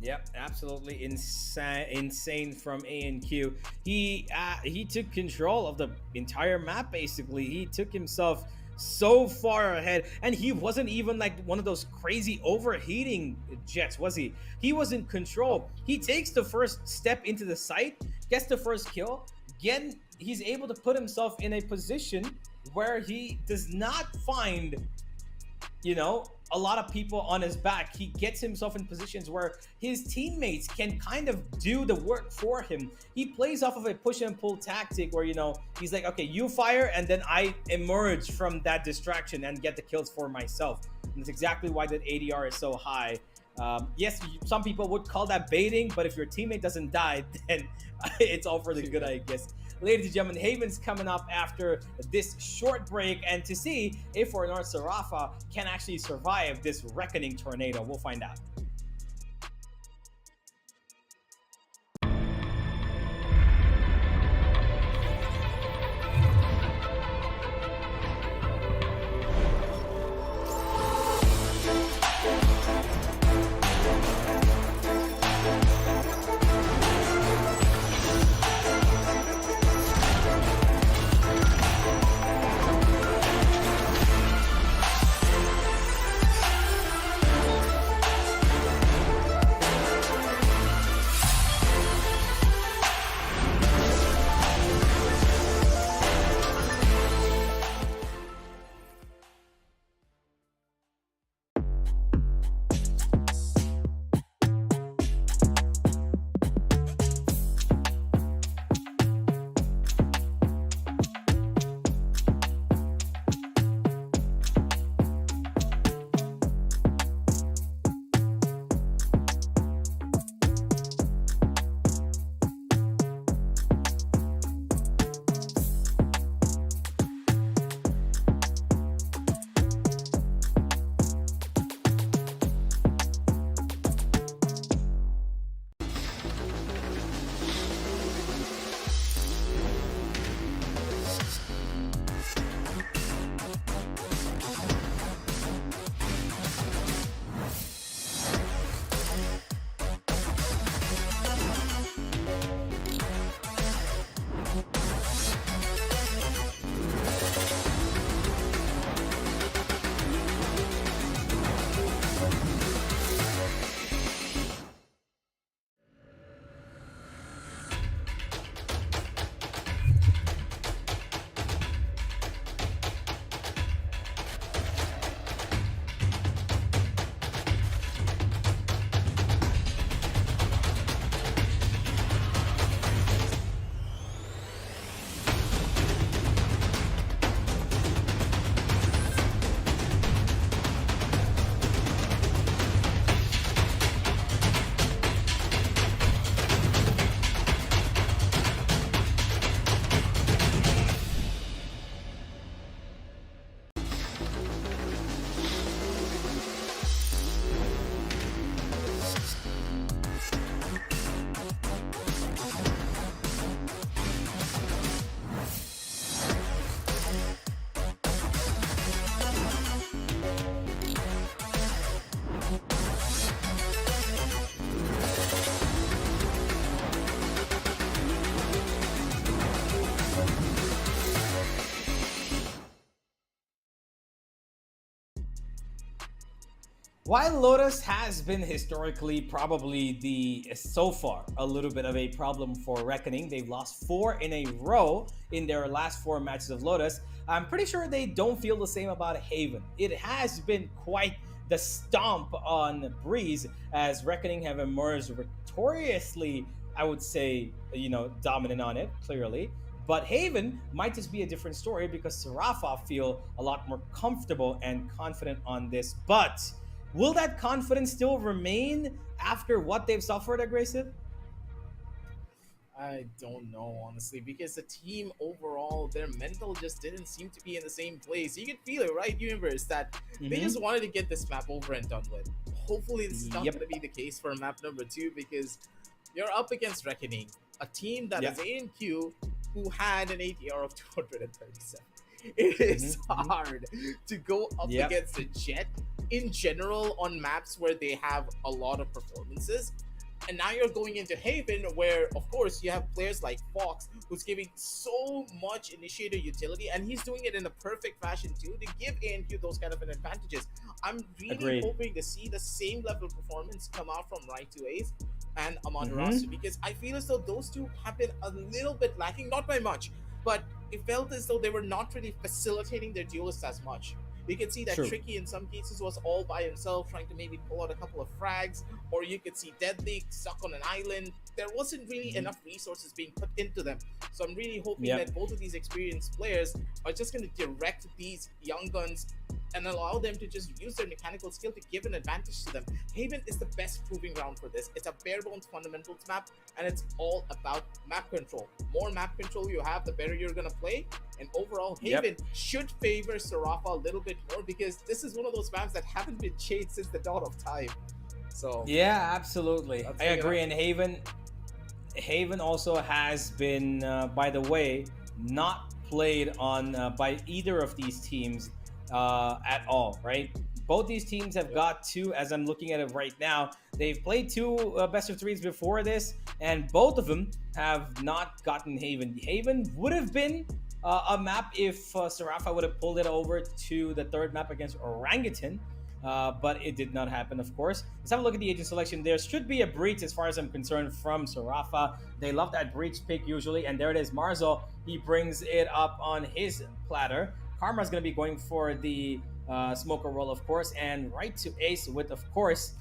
Yep, absolutely insane from ANQ. He took control of the entire map, basically. He took himself so far ahead, and he wasn't even like one of those crazy overheating jets, was he? He was in control. He takes the first step into the site, gets the first kill. Again, he's able to put himself in a position where he does not find, a lot of people on his back. He gets himself in positions where his teammates can kind of do the work for him. He plays off of a push and pull tactic where, he's like, okay, you fire, and then I emerge from that distraction and get the kills for myself. And that's exactly why that ADR is so high. Yes, some people would call that baiting, but if your teammate doesn't die, then it's all for the good, I guess. Ladies and gentlemen, Haven's coming up after this short break, and to see if or not Sarafa can actually survive this Reckoning tornado. We'll find out. While Lotus has been historically probably so far a little bit of a problem for Reckoning, they've lost 4 in a row in their last 4 matches of Lotus. I'm pretty sure they don't feel the same about Haven. It has been quite the stomp on Breeze as Reckoning have emerged victoriously, I would say, dominant on it, clearly. But Haven might just be a different story because Sarafa feel a lot more comfortable and confident on this. But will that confidence still remain after what they've suffered, Aggressive? I don't know, honestly, because the team overall, their mental just didn't seem to be in the same place. You can feel it, right, Universe, that they just wanted to get this map over and done with. Hopefully, this is not going to be the case for map number 2, because you're up against Reckoning, a team that is ANQ, who had an ATR of 237. It is hard to go up against a Jet in general on maps where they have a lot of performances. And now you're going into Haven, where, of course, you have players like Fox, who's giving so much initiator utility, and he's doing it in a perfect fashion, too, to give ANQ those kind of an advantages. I'm really hoping to see the same level of performance come out from Right to Ace and Amaterasu, because I feel as though those two have been a little bit lacking, not by much, but it felt as though they were not really facilitating their duelists as much. You can see that Tricky in some cases was all by himself, trying to maybe pull out a couple of frags, or you could see Deadly stuck on an island. There wasn't really enough resources being put into them. So I'm really hoping that both of these experienced players are just going to direct these young guns and allow them to just use their mechanical skill to give an advantage to them. Haven is the best proving ground for this. It's a bare bones fundamentals map, and it's all about map control. More map control you have, the better you're going to play. And overall, Haven should favor Sarafa a little bit more, because this is one of those maps that haven't been changed since the dawn of time. So yeah, absolutely, I agree. And Haven also has been, by the way, not played on by either of these teams at all, right? Both these teams have got 2, as I'm looking at it right now. They've played 2 best of 3s before this, and both of them have not gotten Haven. Haven would have been a map if Sarafa would have pulled it over to the 3rd map against Orangutan. But it did not happen, of course. Let's have a look at the agent selection. There should be a breach, as far as I'm concerned, from Sarafa. They love that breach pick usually, and there it is. Marzo, he brings it up on his platter. Karma's going to be going for the smoker roll, of course, and Right to Ace with, of course,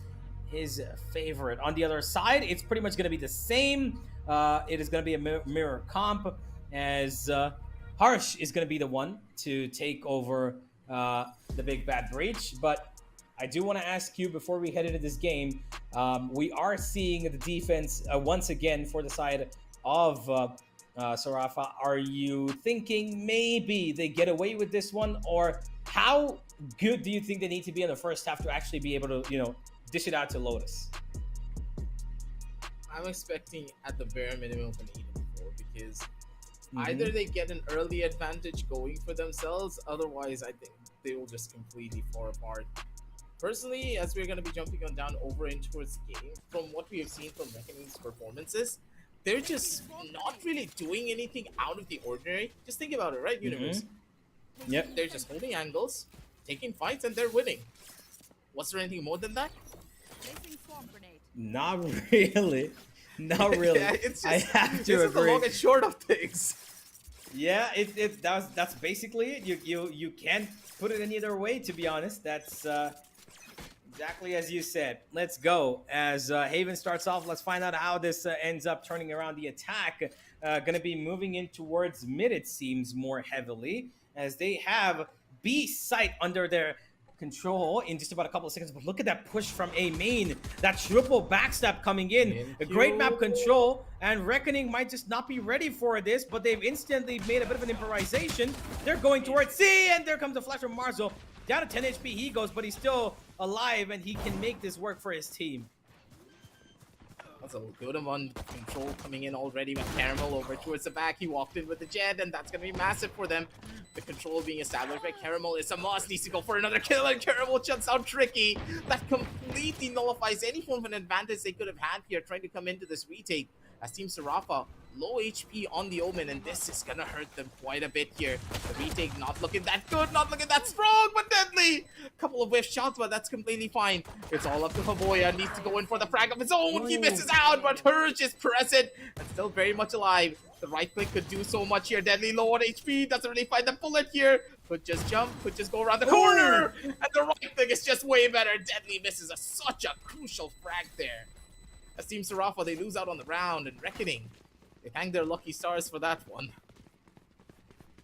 his favorite. On the other side, it's pretty much going to be the same. It is going to be a mirror comp, as Harsh is going to be the one to take over the big bad breach. But I do want to ask you, before we head into this game, we are seeing the defense once again for the side of Sarafa. Are you thinking maybe they get away with this one, or how good do you think they need to be in the first half to actually be able to, dish it out to Lotus? I'm expecting at the bare minimum an 8-4, because either they get an early advantage going for themselves, otherwise I think they will just completely fall apart. Personally, as we're going to be jumping on down over in towards the game, from what we have seen from Reckoning's performances, they're just not really doing anything out of the ordinary. Just think about it, right, Universe? Yep. They're just holding angles, taking fights, and they're winning. Was there anything more than that? Not really. Not really. Yeah, it's just, I have to this agree. is the long and short of things. Yeah, that's basically it. You can't put it any other way, to be honest. That's exactly as you said. Let's go. As Haven starts off, let's find out how this ends up turning around the attack. Going to be moving in towards mid, it seems, more heavily, as they have B site under their control in just about a couple of seconds. But look at that push from A main. That triple backstab coming in. A great map control, and Reckoning might just not be ready for this, but they've instantly made a bit of an improvisation. They're going towards C, and there comes the flash from Marzo. Down to 10 HP he goes, but he's still alive, and he can make this work for his team. That's a good amount of control coming in already with Caramel over towards the back. He walked in with the Jet, and that's going to be massive for them. The control being established by Caramel. Is a must. Needs to go for another kill, and Caramel shuts out Tricky. That completely nullifies any form of an advantage they could have had here trying to come into this retake. As Team Sarafa, low HP on the Omen, and this is going to hurt them quite a bit here. The retake not looking that good, not looking that strong, but Deadly couple of whiff shots, but that's completely fine. It's all up to Havoya. Needs to go in for the frag of his own. He misses out, but Hurge is present and still very much alive. The right click could do so much here. Deadly low on HP. Doesn't really find the bullet here. Could just jump. Could just go around the corner. And the right click is just way better. Deadly misses such a crucial frag there. As Team Sarafa, they lose out on the round. And Reckoning, they thank their lucky stars for that one.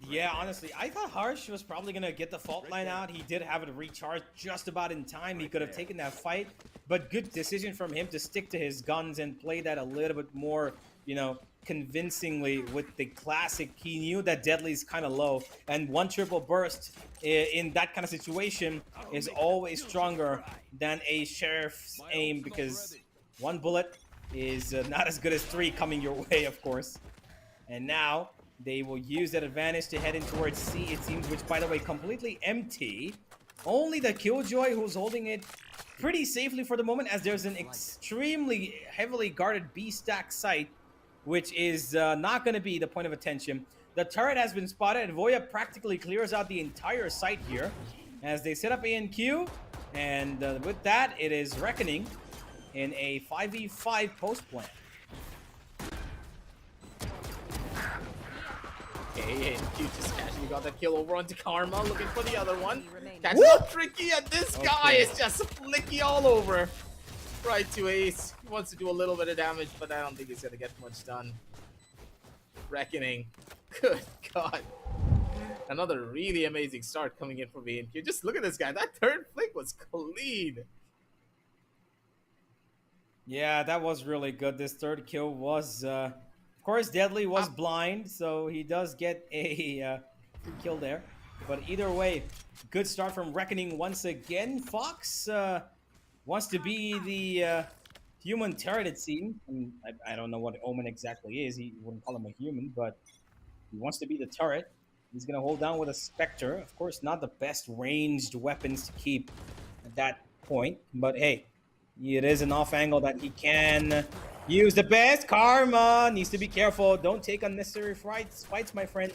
Yeah, honestly, I thought Harsh was probably going to get the fault line out. He did have it recharged just about in time. He could have taken that fight, but good decision from him to stick to his guns and play that a little bit more, you know, convincingly with the classic. He knew that Deadly's kind of low, and one triple burst in that kind of situation is always stronger than a Sheriff's aim, because one bullet is not as good as three coming your way, of course. And now they will use that advantage to head in towards C, it seems, which, by the way, completely empty. Only the Killjoy who's holding it pretty safely for the moment, as there's an extremely heavily guarded B stack site, which is not going to be the point of attention. The turret has been spotted. Voya practically clears out the entire site here as they set up ANQ. And with that, it is Reckoning in a 5v5 post plan. Okay, and Q just casually got that kill over onto Karma, looking for the other one. Catches up Tricky, and this guy is just flicky all over. Right to Ace. He wants to do a little bit of damage, but I don't think he's going to get much done. Reckoning. Good God. Another really amazing start coming in for VNQ. Just look at this guy. That third flick was clean. Yeah, that was really good. This third kill was... Of course, Deadly was blind, so he does get a kill there. But either way, good start from Reckoning once again. Fox wants to be the human turret, it seems. I don't know what Omen exactly is. He wouldn't call him a human, but he wants to be the turret. He's going to hold down with a Spectre. Of course, not the best ranged weapons to keep at that point. But hey, it is an off angle that he can... use the best. Karma needs to be careful. Don't take unnecessary fights, my friend.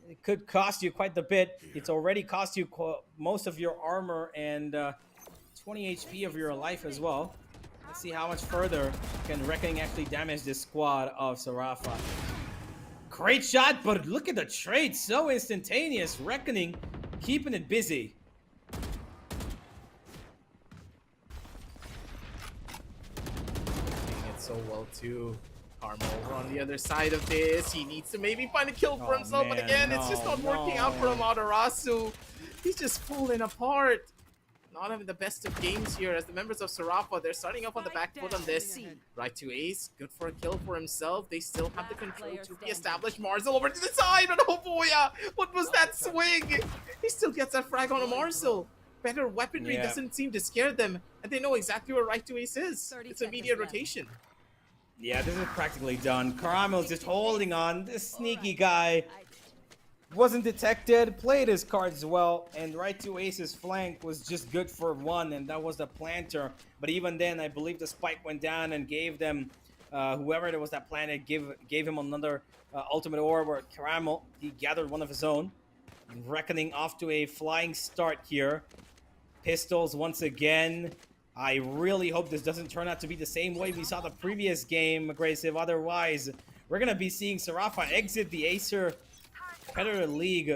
It could cost you quite a bit. It's already cost you most of your armor and 20 HP of your life as well. Let's see how much further can Reckoning actually damage this squad of Sarafa. Great shot, but look at the trade. So instantaneous. Reckoning keeping it busy. So well too. Karma over on the other side of this. He needs to maybe find a kill for himself, but again, it's just not working out for him. Amaterasu, he's just falling apart. Not having the best of games here as the members of Sarafa, they're starting off on the back foot on this. Right to Ace, good for a kill for himself. They still have the control to re-establish. Marcel over to the side, but oh boy, what was that swing? He still gets that frag on a Marcel. Better weaponry doesn't seem to scare them, and they know exactly where Right to Ace is. It's immediate rotation. Yeah, this is practically done. Caramel's just holding on. This sneaky guy wasn't detected, played his cards well, and Right to Ace's flank was just good for one, and that was the planter. But even then, I believe the spike went down and gave them, whoever it was that planted, gave him another ultimate orb, where Caramel, he gathered one of his own. Reckoning off to a flying start here. Pistols once again. I really hope this doesn't turn out to be the same way we saw the previous game, Aggressive. Otherwise, we're going to be seeing Sarafa exit the APAC Predator League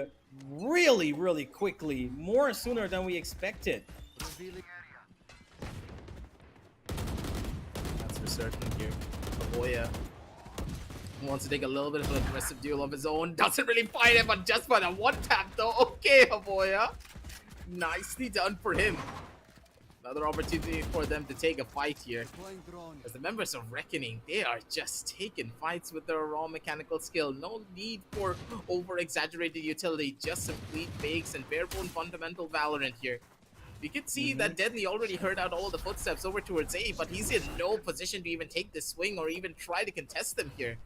really, really quickly. More sooner than we expected. That's for certain here. Havoya wants to take a little bit of an aggressive deal of his own. Doesn't really fight it, but just by the one tap though. Okay, Havoya. Nicely done for him. Another opportunity for them to take a fight here. As the members of Reckoning, they are just taking fights with their raw mechanical skill. No need for over-exaggerated utility, just some clean fakes and bare-bone fundamental Valorant here. You can see that Deadly already heard out all the footsteps over towards A, but he's in no position to even take this swing or even try to contest them here.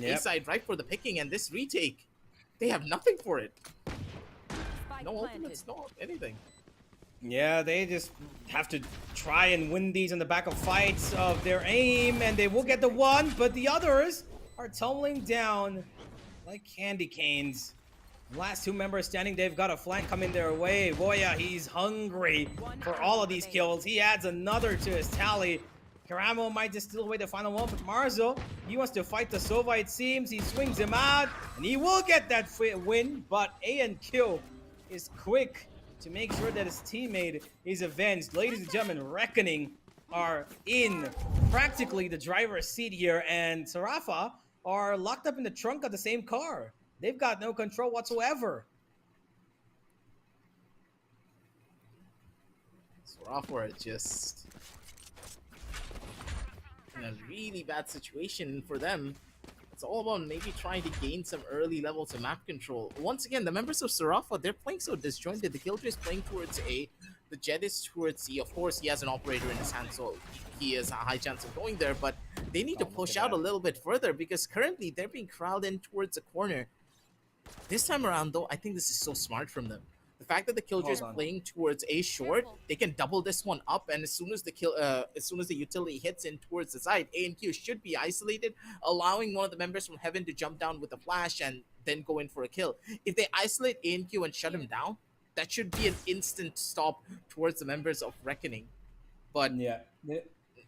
A-side right for the picking, and this retake, they have nothing for it. No ultimates, no anything. Yeah, they just have to try and win these in the back of fights of their aim, and they will get the one, but the others are tumbling down like candy canes. Last two members standing, they've got a flank coming their way. Voya, he's hungry for all of these kills. He adds another to his tally. Karamo might just steal away the final one, but Marzo, he wants to fight the Sova, it seems. He swings him out, and he will get that win, but ANQ is quick to make sure that his teammate is avenged. Ladies and gentlemen, Reckoning are in practically the driver's seat here, and Sarafa are locked up in the trunk of the same car. They've got no control whatsoever. Sarafa are just in a really bad situation for them. It's all about maybe trying to gain some early levels of map control. Once again, the members of Sarafa, they're playing so disjointed. The Killjoy is playing towards A, the Jet is towards C. Of course, he has an operator in his hand, so he has a high chance of going there, but they need to push out a little bit further because currently they're being crowded in towards a corner. This time around, though, I think this is so smart from them. The fact that the Killjoy is playing towards A short, they can double this one up, and as soon as the utility hits in towards the side, ANQ should be isolated, allowing one of the members from Heaven to jump down with a flash and then go in for a kill. If they isolate ANQ and shut him down, that should be an instant stop towards the members of Reckoning. But yeah,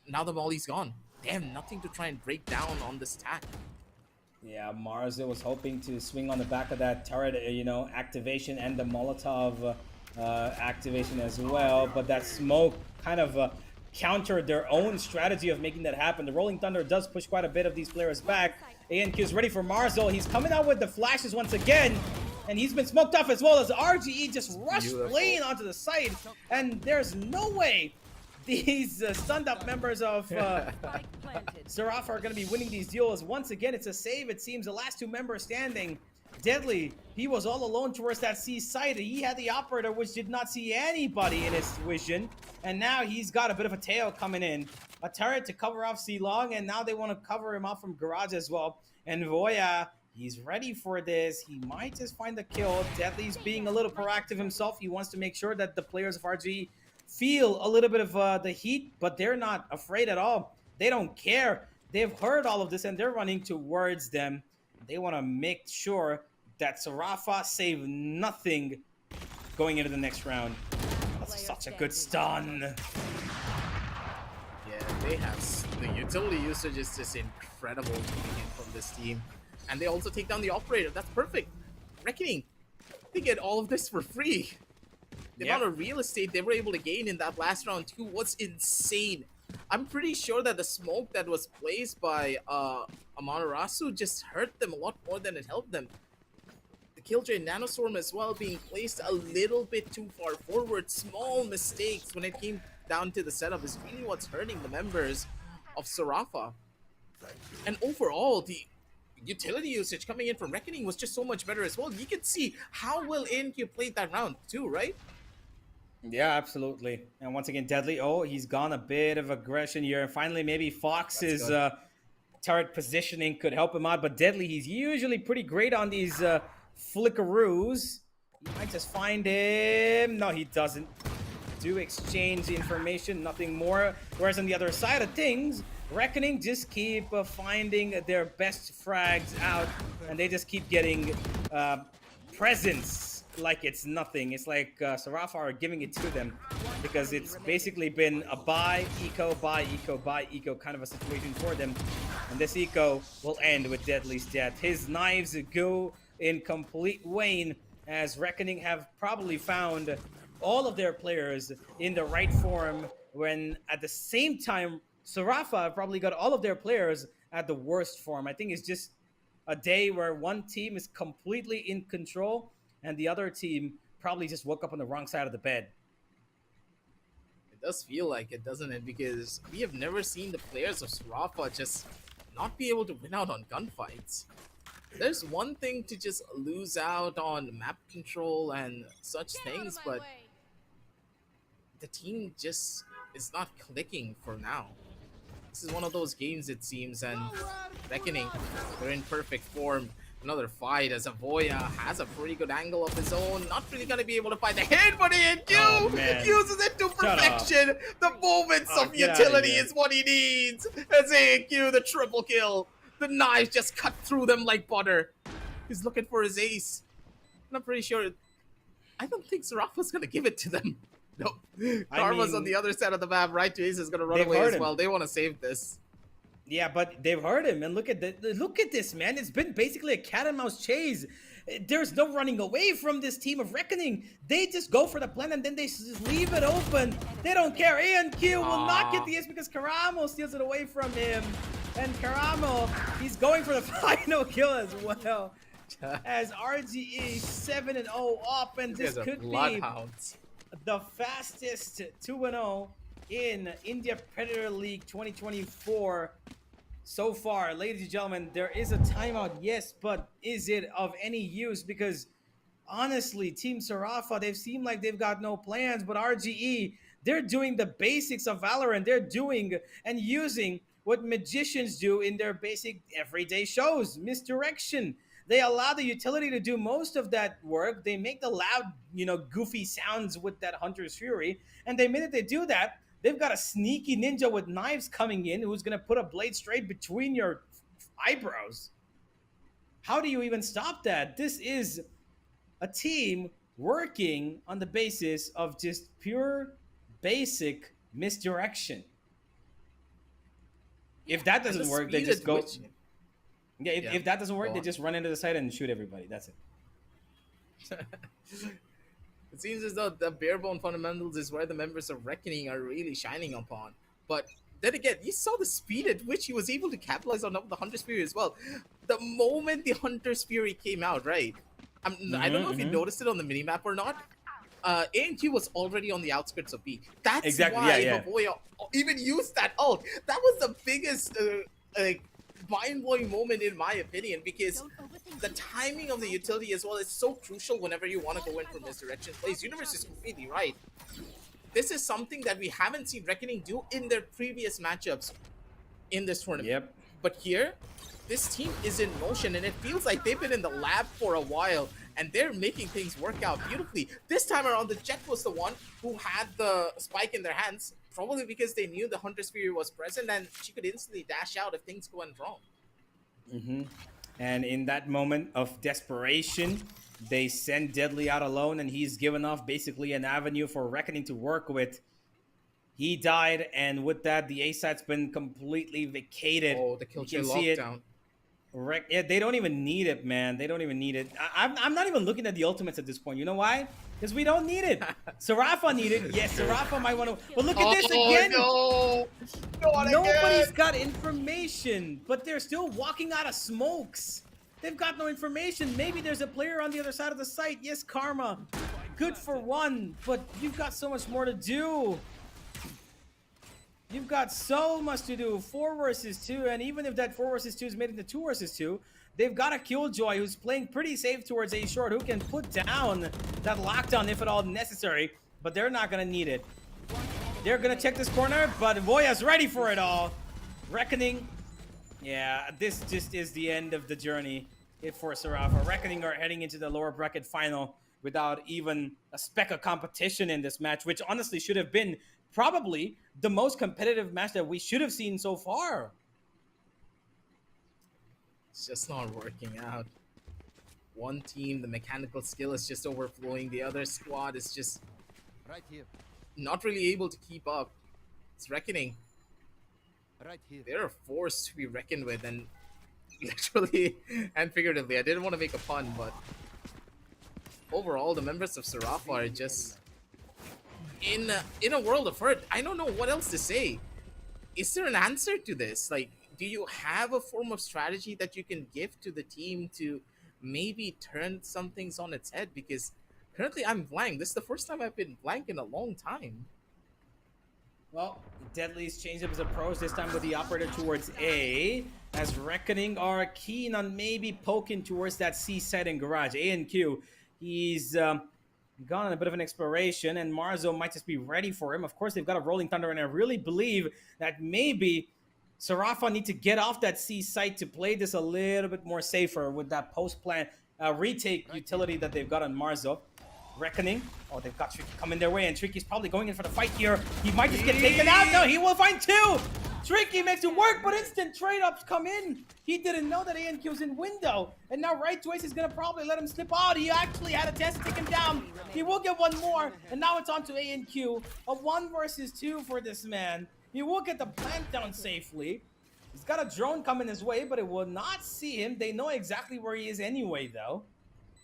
now the Molly's gone. They have nothing to try and break down on this attack. Yeah, Marzo was hoping to swing on the back of that turret, activation and the Molotov activation as well, but that smoke kind of countered their own strategy of making that happen. The Rolling Thunder does push quite a bit of these players back. ANQ is ready for Marzo. He's coming out with the flashes once again, and he's been smoked off as well as RGE just rushed lane onto the site, and there's no way these stunned up members of Sarafa are going to be winning these duels. Once again, it's a save, it seems. The last two members standing. Deadly, he was all alone towards that C site. He had the operator, which did not see anybody in his vision. And now he's got a bit of a tail coming in. A turret to cover off C Long, and now they want to cover him off from Garage as well. And Voya, he's ready for this. He might just find the kill. Deadly's being a little proactive himself. He wants to make sure that the players of RG feel a little bit of the heat, but they're not afraid at all. They don't care. They've heard all of this, and they're running towards them. They want to make sure that Sarafa save nothing going into the next round. That's such a good stun. Yeah, they have the utility usage is just incredible coming in from this team, and they also take down the operator. That's perfect. Reckoning, they get all of this for free. The amount of real estate they were able to gain in that last round too was insane. I'm pretty sure that the smoke that was placed by Amaterasu just hurt them a lot more than it helped them. The Killjoy Nanostorm as well being placed a little bit too far forward. Small mistakes when it came down to the setup is really what's hurting the members of Sarafa. And overall, the utility usage coming in from Reckoning was just so much better as well. You can see how well ANQ played that round too, right? Yeah, absolutely. And once again, Deadly, he's gone a bit of aggression here. And finally, maybe Fox's turret positioning could help him out. But Deadly, he's usually pretty great on these flickeroos. He might just find him. No, he doesn't. Do exchange the information, nothing more. Whereas on the other side of things, Reckoning just keep finding their best frags out. And they just keep getting presents like it's nothing. It's like Sarafa are giving it to them because it's basically been a buy, eco, buy, eco, buy, eco kind of a situation for them. And this eco will end with Deadly's death. His knives go in complete wane as Reckoning have probably found all of their players in the right form when at the same time Sarafa probably got all of their players at the worst form. I think it's just a day where one team is completely in control and the other team probably just woke up on the wrong side of the bed. It does feel like it, doesn't it? Because we have never seen the players of Sarafa just not be able to win out on gunfights. There's one thing to just lose out on map control and such things, but the team just is not clicking for now. This is one of those games, it seems, and Reckoning, they're in perfect form. Another fight as Avoya has a pretty good angle of his own. Not really going to be able to find the hit, but ANQ uses it to perfection. The moments of utility is what he needs. As ANQ, the triple kill. The knives just cut through them like butter. He's looking for his ace. And I'm pretty sure. I don't think Sarafa's gonna give it to them. No. Karma's on the other side of the map. Right to Ace is gonna run away as well. They want to save this. Yeah, but they've heard him, and look at this, man. It's been basically a cat and mouse chase. There's no running away from this team of Reckoning. They just go for the plan, and then they just leave it open. They don't care. ANQ will not get the ace because Karamo steals it away from him. And Karamo, he's going for the final kill as well. As RGE 7-0 up, and this could be the fastest 2-0 in India Predator League 2024 so far. Ladies and gentlemen, there is a timeout, yes, but is it of any use? Because honestly, Team Sarafa, they've seemed like they've got no plans, but RGE, they're doing the basics of Valorant. They're doing and using what magicians do in their basic everyday shows, misdirection. They allow the utility to do most of that work. They make the loud, goofy sounds with that Hunter's Fury. And the minute they do that, they've got a sneaky ninja with knives coming in who's going to put a blade straight between your eyebrows. How do you even stop that? This is a team working on the basis of just pure, basic misdirection. If that doesn't work, they just go... Yeah, if that doesn't work, they just run into the site and shoot everybody. That's it. It seems as though the bare-bone fundamentals is where the members of Reckoning are really shining upon. But then again, you saw the speed at which he was able to capitalize on the Hunter's Fury as well. The moment the Hunter's Fury came out, right? I don't know if you noticed it on the minimap or not. ANQ was already on the outskirts of B. That's why Baboya even used that ult. That was the biggest... mind-blowing moment in my opinion, because the timing of the utility as well is so crucial whenever you want to go in for misdirection plays. Universe is completely right. This is something that we haven't seen Reckoning do in their previous matchups in this tournament. Yep. But here, this team is in motion, and it feels like they've been in the lab for a while, and they're making things work out beautifully. This time around, the Jet was the one who had the spike in their hands, probably because they knew the Hunter's Fury was present and she could instantly dash out if things went wrong. And in that moment of desperation, they send Deadly out alone, and he's given off basically an avenue for Reckoning to work with. He died, and with that, the A site's been completely vacated. Oh, the kill chain lockdown. Yeah, they don't even need it, man. They don't even need it. I'm not even looking at the ultimates at this point. You know why? Because we don't need it. Sarafa need it. Yes, Sarafa might want to. But look at this again. No. Nobody's got information, but they're still walking out of smokes. They've got no information. Maybe there's a player on the other side of the site. Yes, Karma. Good for one, but you've got so much more to do. You've got so much to do. 4 versus 2, and even if that 4 versus 2 is made into 2 versus 2, they've got a Killjoy who's playing pretty safe towards A short, who can put down that lockdown if at all necessary, but they're not going to need it. They're going to check this corner, but Voya's ready for it all. Reckoning. Yeah, this just is the end of the journey for Sarafa. Reckoning are heading into the lower bracket final without even a speck of competition in this match, which honestly should have been probably the most competitive match that we should have seen so far. It's just not working out. One team, the mechanical skill is just overflowing. The other squad is just not really able to keep up. It's Reckoning. They're a force to be reckoned with, and literally and figuratively. I didn't want to make a pun, but overall, the members of Sarafa are just in a world of hurt. I don't know what else to say. Is there an answer to this? Like, do you have a form of strategy that you can give to the team to maybe turn some things on its head? Because currently I'm blank. This is the first time I've been blank in a long time. Well, Deadly's changed up his approach, this time with the operator towards A, as Reckoning are keen on maybe poking towards that C side in garage. ANQ, he's gone on a bit of an exploration, and Marzo might just be ready for him. Of course, they've got a Rolling Thunder, and I really believe that maybe Sarafa need to get off that C site to play this a little bit more safer with that post-plan retake utility that they've got on Marzo. Reckoning. Oh, they've got Tricky coming their way, and Tricky's probably going in for the fight here. He might just get taken out. No, he will find 2. Tricky makes it work, but instant trade-ups come in. He didn't know that ANQ's in window. And now Right to Ace is going to probably let him slip out. He actually had a chance to take him down. He will get one more. And now it's on to ANQ. A 1 versus 2 for this man. He will get the plant down safely. He's got a drone coming his way, but it will not see him. They know exactly where he is anyway, though.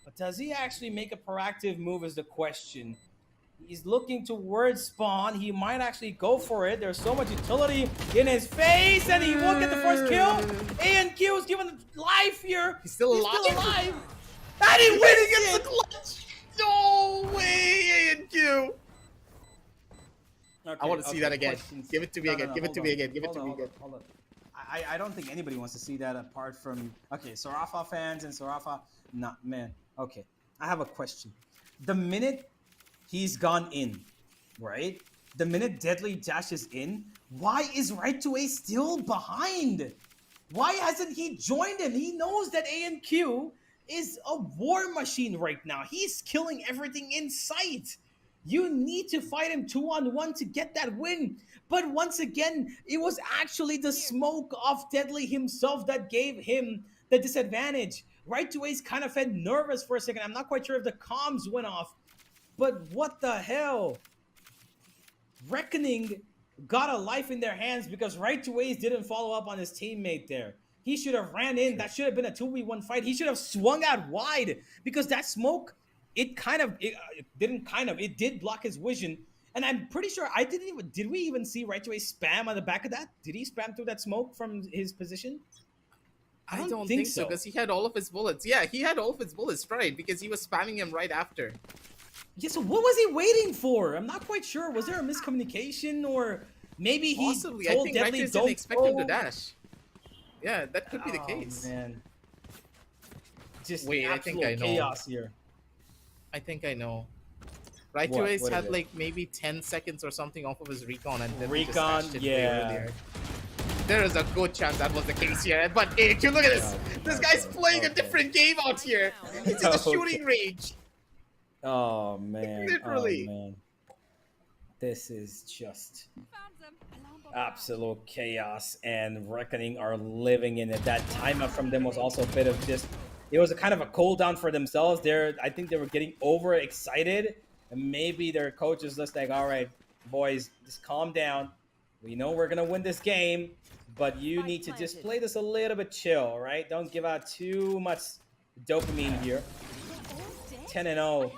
But does he actually make a proactive move is the question. He's looking towards spawn. He might actually go for it. There's so much utility in his face, and he will get the first kill. ANQ is given life here. He's still alive. And he wins Gets it. the clutch. No way, ANQ. Okay, I want to see that again. questions. Give it to me again. Give it to me again. Give it to me again. Hold on. I don't think anybody wants to see that apart from... Okay, Sarafa fans and Sarafa... Nah, man. Okay, I have a question. The minute he's gone in, right? The minute Deadly dashes in, why is Right to Ace still behind? Why hasn't he joined him? He knows that ANQ is a war machine right now. He's killing everything in sight. You need to fight him 2-on-1 to get that win. But once again, it was actually the smoke of Deadly himself that gave him the disadvantage. Right to Ace kind of felt nervous for a second. I'm not quite sure if the comms went off. But what the hell? Reckoning got a life in their hands because Right to Ace didn't follow up on his teammate there. He should have ran in. That should have been a 2v1 fight. He should have swung out wide because that smoke, it did block his vision. And I'm pretty sure did we even see Right to Ace spam on the back of that? Did he spam through that smoke from his position? I don't think so because he had all of his bullets. Yeah, he had all of his bullets, right? Because he was spamming him right after. Yeah, so what was he waiting for? I'm not quite sure. Was there a miscommunication or maybe he Possibly. told I think Deadly Righteous don't didn't expect him to dash. Yeah, that could be the case. Man. Just wait, I think I know. Chaos here. I think I know. Right to Ace had like maybe 10 seconds or something off of his recon and then just dashed it way earlier. There is a good chance that was the case here. But AQ, look at this. This guy's playing a different game out here. He's in the shooting range. Oh man. Literally. Oh, man. This is just absolute chaos, and Reckoning are living in it. That timeout from them was also a bit of just, it was a kind of a cooldown for themselves. I think they were getting overexcited, and maybe their coach is just like, all right, boys, just calm down. We know we're gonna win this game, but you need to just play this a little bit chill, right? Don't give out too much dopamine here. 10-0.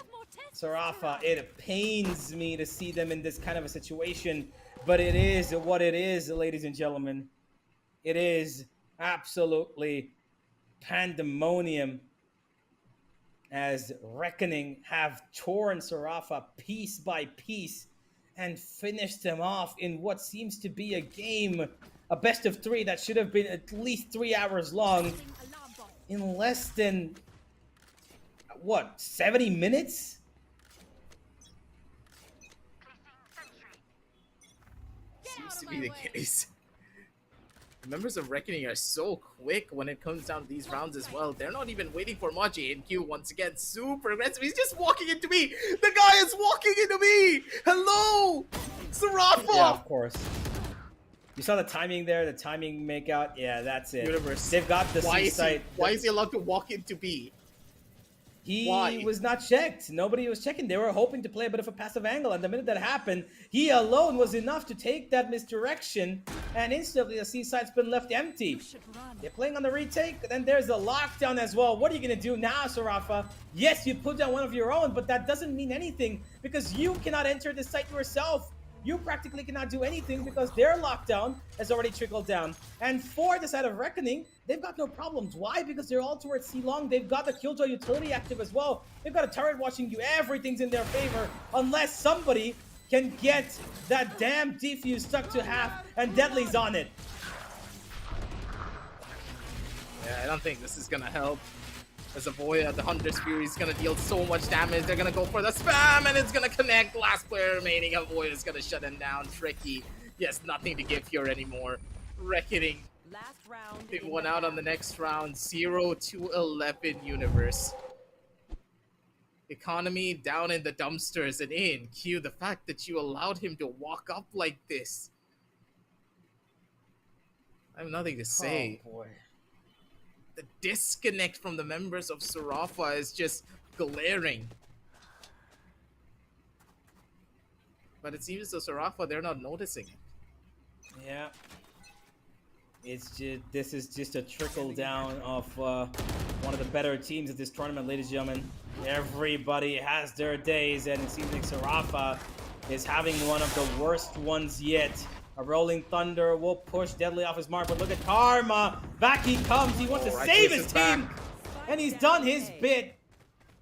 Sarafa, it pains me to see them in this kind of a situation, but it is what it is, ladies and gentlemen. It is absolutely pandemonium as Reckoning have torn Sarafa piece by piece and finished them off in what seems to be a game, a best of 3 that should have been at least 3 hours long, in less than, what, 70 minutes? Seems to be the case. The members of Reckoning are so quick when it comes down to these rounds as well. They're not even waiting for much. ANQ once again super aggressive. He's just walking into me. The guy is walking into me. Hello, Sarafa. Yeah, of course. You saw the timing there. The timing make out. Yeah, that's it. Universe. They've got the C-site. Why is he allowed to walk into B? He was not checked. Nobody was checking. They were hoping to play a bit of a passive angle, and the minute that happened, he alone was enough to take that misdirection, and instantly the C-site's been left empty. They're playing on the retake, then there's the lockdown as well. What are you going to do now, Sarafa? Yes, you put down one of your own, but that doesn't mean anything because you cannot enter the site yourself. You practically cannot do anything because their lockdown has already trickled down. And for the side of Reckoning, they've got no problems. Why? Because they're all towards C-Long. They've got the Killjoy utility active as well. They've got a turret watching you. Everything's in their favor unless somebody can get that damn defuse stuck to half and Deadly's on it. Yeah, I don't think this is gonna help. As Avoya, the Hunter's Fury is gonna deal so much damage. They're gonna go for the spam, and it's gonna connect. Last player remaining. Avoya is gonna shut him down. Tricky. Yes, nothing to give here anymore. Reckoning. Last round. They won out on the next round. 0-11 universe. Economy down in the dumpsters, and ANQ, the fact that you allowed him to walk up like this. I have nothing to say. Oh boy. The disconnect from the members of Sarafa is just glaring. But it seems as though Sarafa, they're not noticing it. Yeah. This is just a trickle down of one of the better teams at this tournament, ladies and gentlemen. Everybody has their days, and it seems like Sarafa is having one of the worst ones yet. A Rolling Thunder will push Deadly off his mark, but look at Karma. Back he comes. He wants to save his team, and he's done his bit.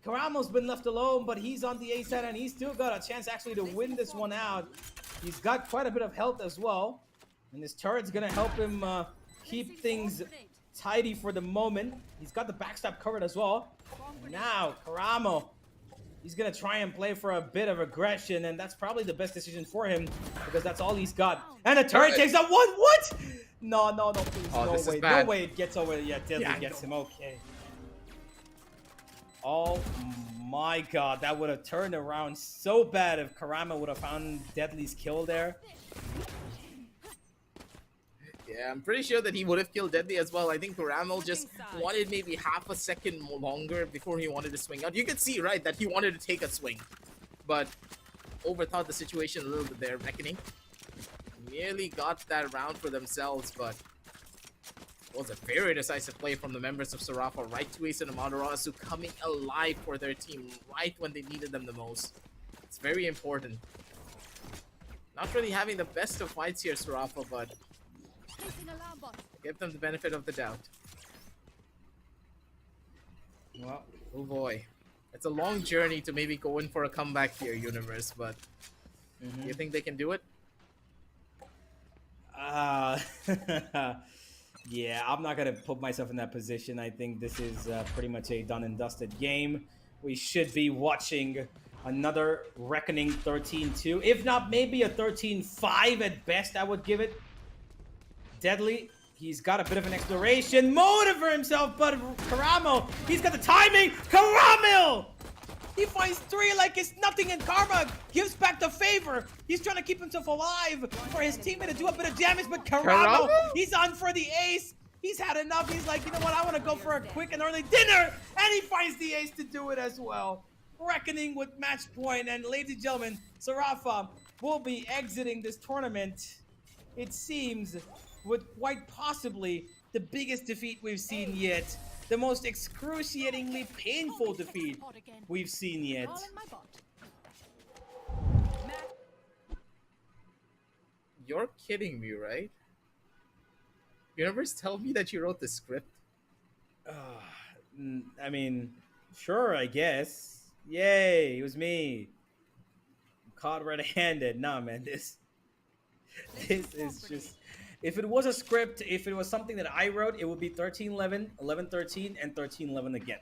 Karamo's been left alone, but he's on the A side, and he's still got a chance actually to win this one out. He's got quite a bit of health as well, and this turret's gonna help him keep things tidy for the moment. He's got the backstab covered as well. Now, Karamo, he's gonna try and play for a bit of aggression, and that's probably the best decision for him because that's all he's got. And the turret takes out one. What? No, please. Oh, no this way. is bad. No way it gets over. Yeah, Deadly gets him. Okay. Oh my god, that would have turned around so bad if Karama would have found Deadly's kill there. Yeah, I'm pretty sure that he would have killed Deadly as well. I think Karamo just wanted maybe half a second more longer before he wanted to swing out. You can see, right, that he wanted to take a swing, but overthought the situation a little bit there. Reckoning nearly got that round for themselves, but it was a very decisive play from the members of Sarafa. Right to Ace and Amaterasu coming alive for their team right when they needed them the most. It's very important. Not really having the best of fights here, Sarafa, but give them the benefit of the doubt. Well, oh boy. It's a long journey to maybe go in for a comeback here, Universe, but you think they can do it? Yeah, I'm not gonna put myself in that position. I think this is pretty much a done and dusted game. We should be watching another Reckoning 13-2, if not maybe a 13-5 at best, I would give it. Deadly, he's got a bit of an exploration motive for himself, but Karamo, he's got the timing. Karamo! He finds 3 like it's nothing, and Karma gives back the favor. He's trying to keep himself alive for his teammate to do a bit of damage, but Karamo, he's on for the ace. He's had enough. He's like, you know what? I want to go for a quick and early dinner, and he finds the ace to do it as well. Reckoning with match point, and ladies and gentlemen, Sarafa will be exiting this tournament, it seems, with quite possibly the biggest defeat we've seen yet. The most excruciatingly painful defeat we've seen yet. You're kidding me, right? Universe, tell me that you wrote the script. I mean, sure, I guess. Yay, it was me. Caught red-handed. Nah, man, this is just... If it was a script, if it was something that I wrote, it would be 13-11, 11-13, and 13-11 again.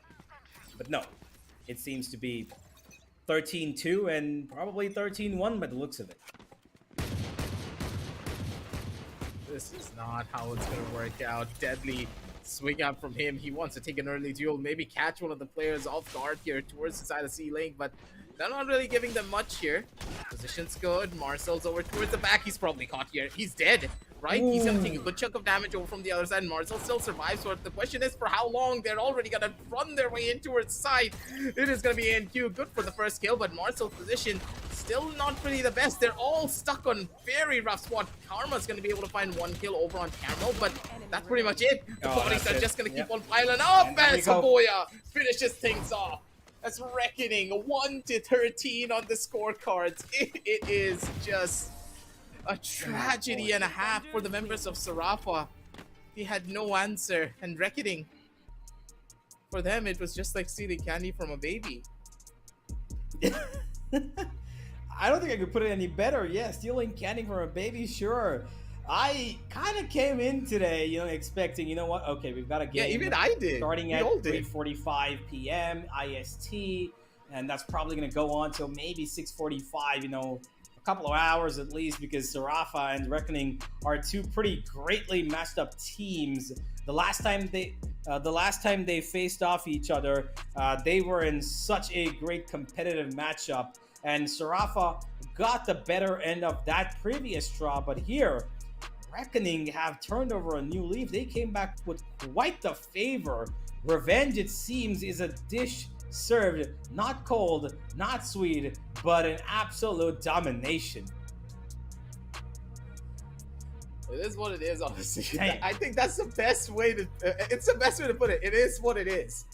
But no, it seems to be 13-2 and probably 13-1 by the looks of it. This is not how it's going to work out. Deadly swing out from him. He wants to take an early duel, maybe catch one of the players off guard here towards the side of C-Link, but they're not really giving them much here. Position's good. Marcel's over towards the back. He's probably caught here. He's dead, right? He's going to take a good chunk of damage over from the other side, and Marcel still survives. So the question is for how long. They're already going to run their way in towards side. It is going to be NQ. Good for the first kill, but Marcel's position still not really the best. They're all stuck on very rough spot. Karma's going to be able to find 1 kill over on Caramel, but that's pretty much it. The bodies are just going to keep on piling up, and Saboya finishes things off. That's Reckoning 1-13 on the scorecards. It is just a tragedy and a half for the members of Sarafa. They had no answer, and Reckoning, for them, it was just like stealing candy from a baby. I don't think I could put it any better. Yeah, stealing candy from a baby, sure. I kind of came in today, you know, expecting, you know what? Okay, we've got a game. Yeah, even I did. Starting at 3:45 p.m. IST, and that's probably going to go on till maybe 6:45. You know, a couple of hours at least, because Sarafa and Reckoning are two pretty greatly matched up teams. The last time they faced off each other, they were in such a great competitive matchup, and Sarafa got the better end of that previous draw. But here, Reckoning have turned over a new leaf. They came back with quite the favor. Revenge, it seems, is a dish served not cold, not sweet, but an absolute domination. It is what it is, honestly. Damn. I think that's the best way to. It's the best way to put it. It is what it is.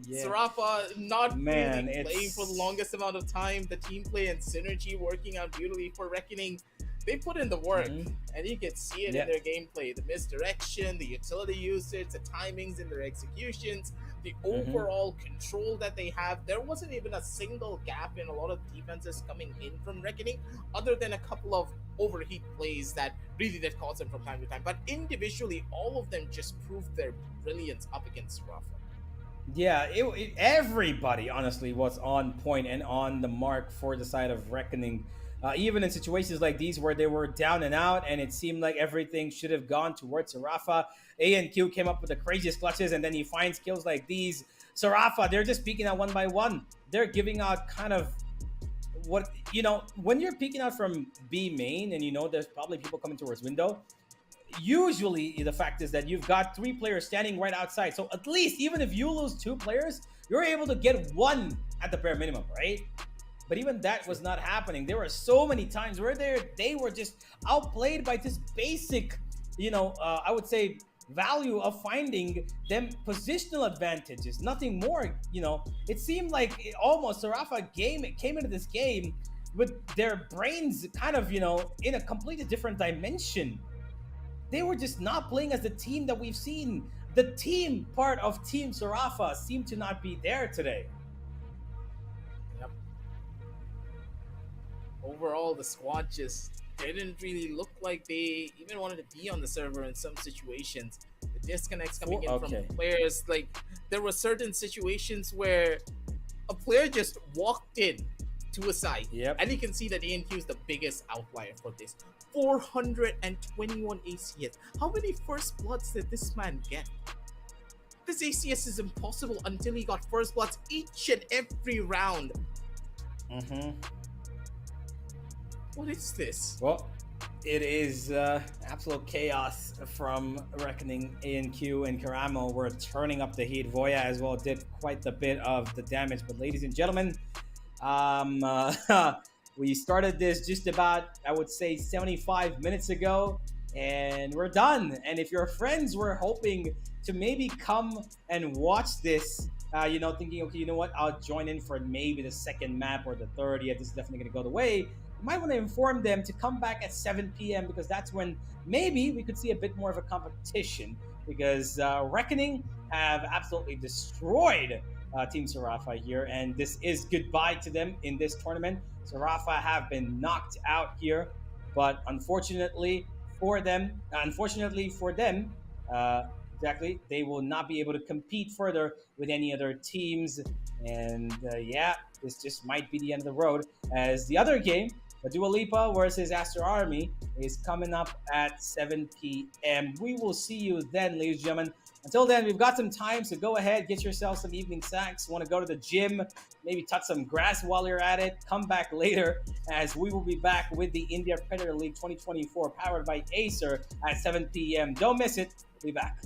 Yeah. Sarafa not Man, really playing for the longest amount of time. The team play and synergy working out beautifully for Reckoning. They put in the work, and you can see it in their gameplay. The misdirection, the utility usage, the timings in their executions, the overall control that they have. There wasn't even a single gap in a lot of defenses coming in from Reckoning, other than a couple of overheat plays that really did cause them from time to time. But individually, all of them just proved their brilliance up against Sarafa. Yeah, everybody honestly was on point and on the mark for the side of Reckoning. Even in situations like these where they were down and out and it seemed like everything should have gone towards Sarafa, ANQ came up with the craziest clutches, and then he finds kills like these. Sarafa, they're just peeking out one by one. They're giving out kind of what, when you're peeking out from B main and there's probably people coming towards window, usually the fact is that you've got 3 players standing right outside. So at least even if you lose 2 players, you're able to get 1 at the bare minimum, right? But even that was not happening. There were so many times where they were just outplayed by this basic, I would say, value of finding them positional advantages. Nothing more, It seemed like almost Sarafa came into this game with their brains kind of, in a completely different dimension. They were just not playing as the team that we've seen. The team part of Team Sarafa seemed to not be there today. Overall, the squad just didn't really look like they even wanted to be on the server in some situations. The disconnects coming in from players, like there were certain situations where a player just walked in to a site, and you can see that ANQ is the biggest outlier for this. 421 ACS. How many first bloods did this man get? This ACS is impossible until he got first bloods each and every round. What is this? Well, it is absolute chaos from Reckoning. ANQ and Karamo were turning up the heat. Voya as well did quite a bit of the damage. But ladies and gentlemen, we started this just about, I would say, 75 minutes ago, and we're done. And if your friends were hoping to maybe come and watch this, thinking, okay, you know what, I'll join in for maybe the second map or the third, this is definitely going to go the way, you might want to inform them to come back at 7 p.m. because that's when maybe we could see a bit more of a competition, because Reckoning have absolutely destroyed Team Sarafa here, and this is goodbye to them in this tournament. Sarafa have been knocked out here, but unfortunately for them, exactly, they will not be able to compete further with any other teams, and this just might be the end of the road, as the other game, the Dua Lipa versus Aster Army, is coming up at 7 p.m. We will see you then, ladies and gentlemen. Until then, we've got some time, so go ahead, get yourself some evening snacks. Want to go to the gym, maybe touch some grass while you're at it. Come back later, as we will be back with the APAC Predator League 2024, powered by Acer, at 7 p.m. Don't miss it. We'll be back.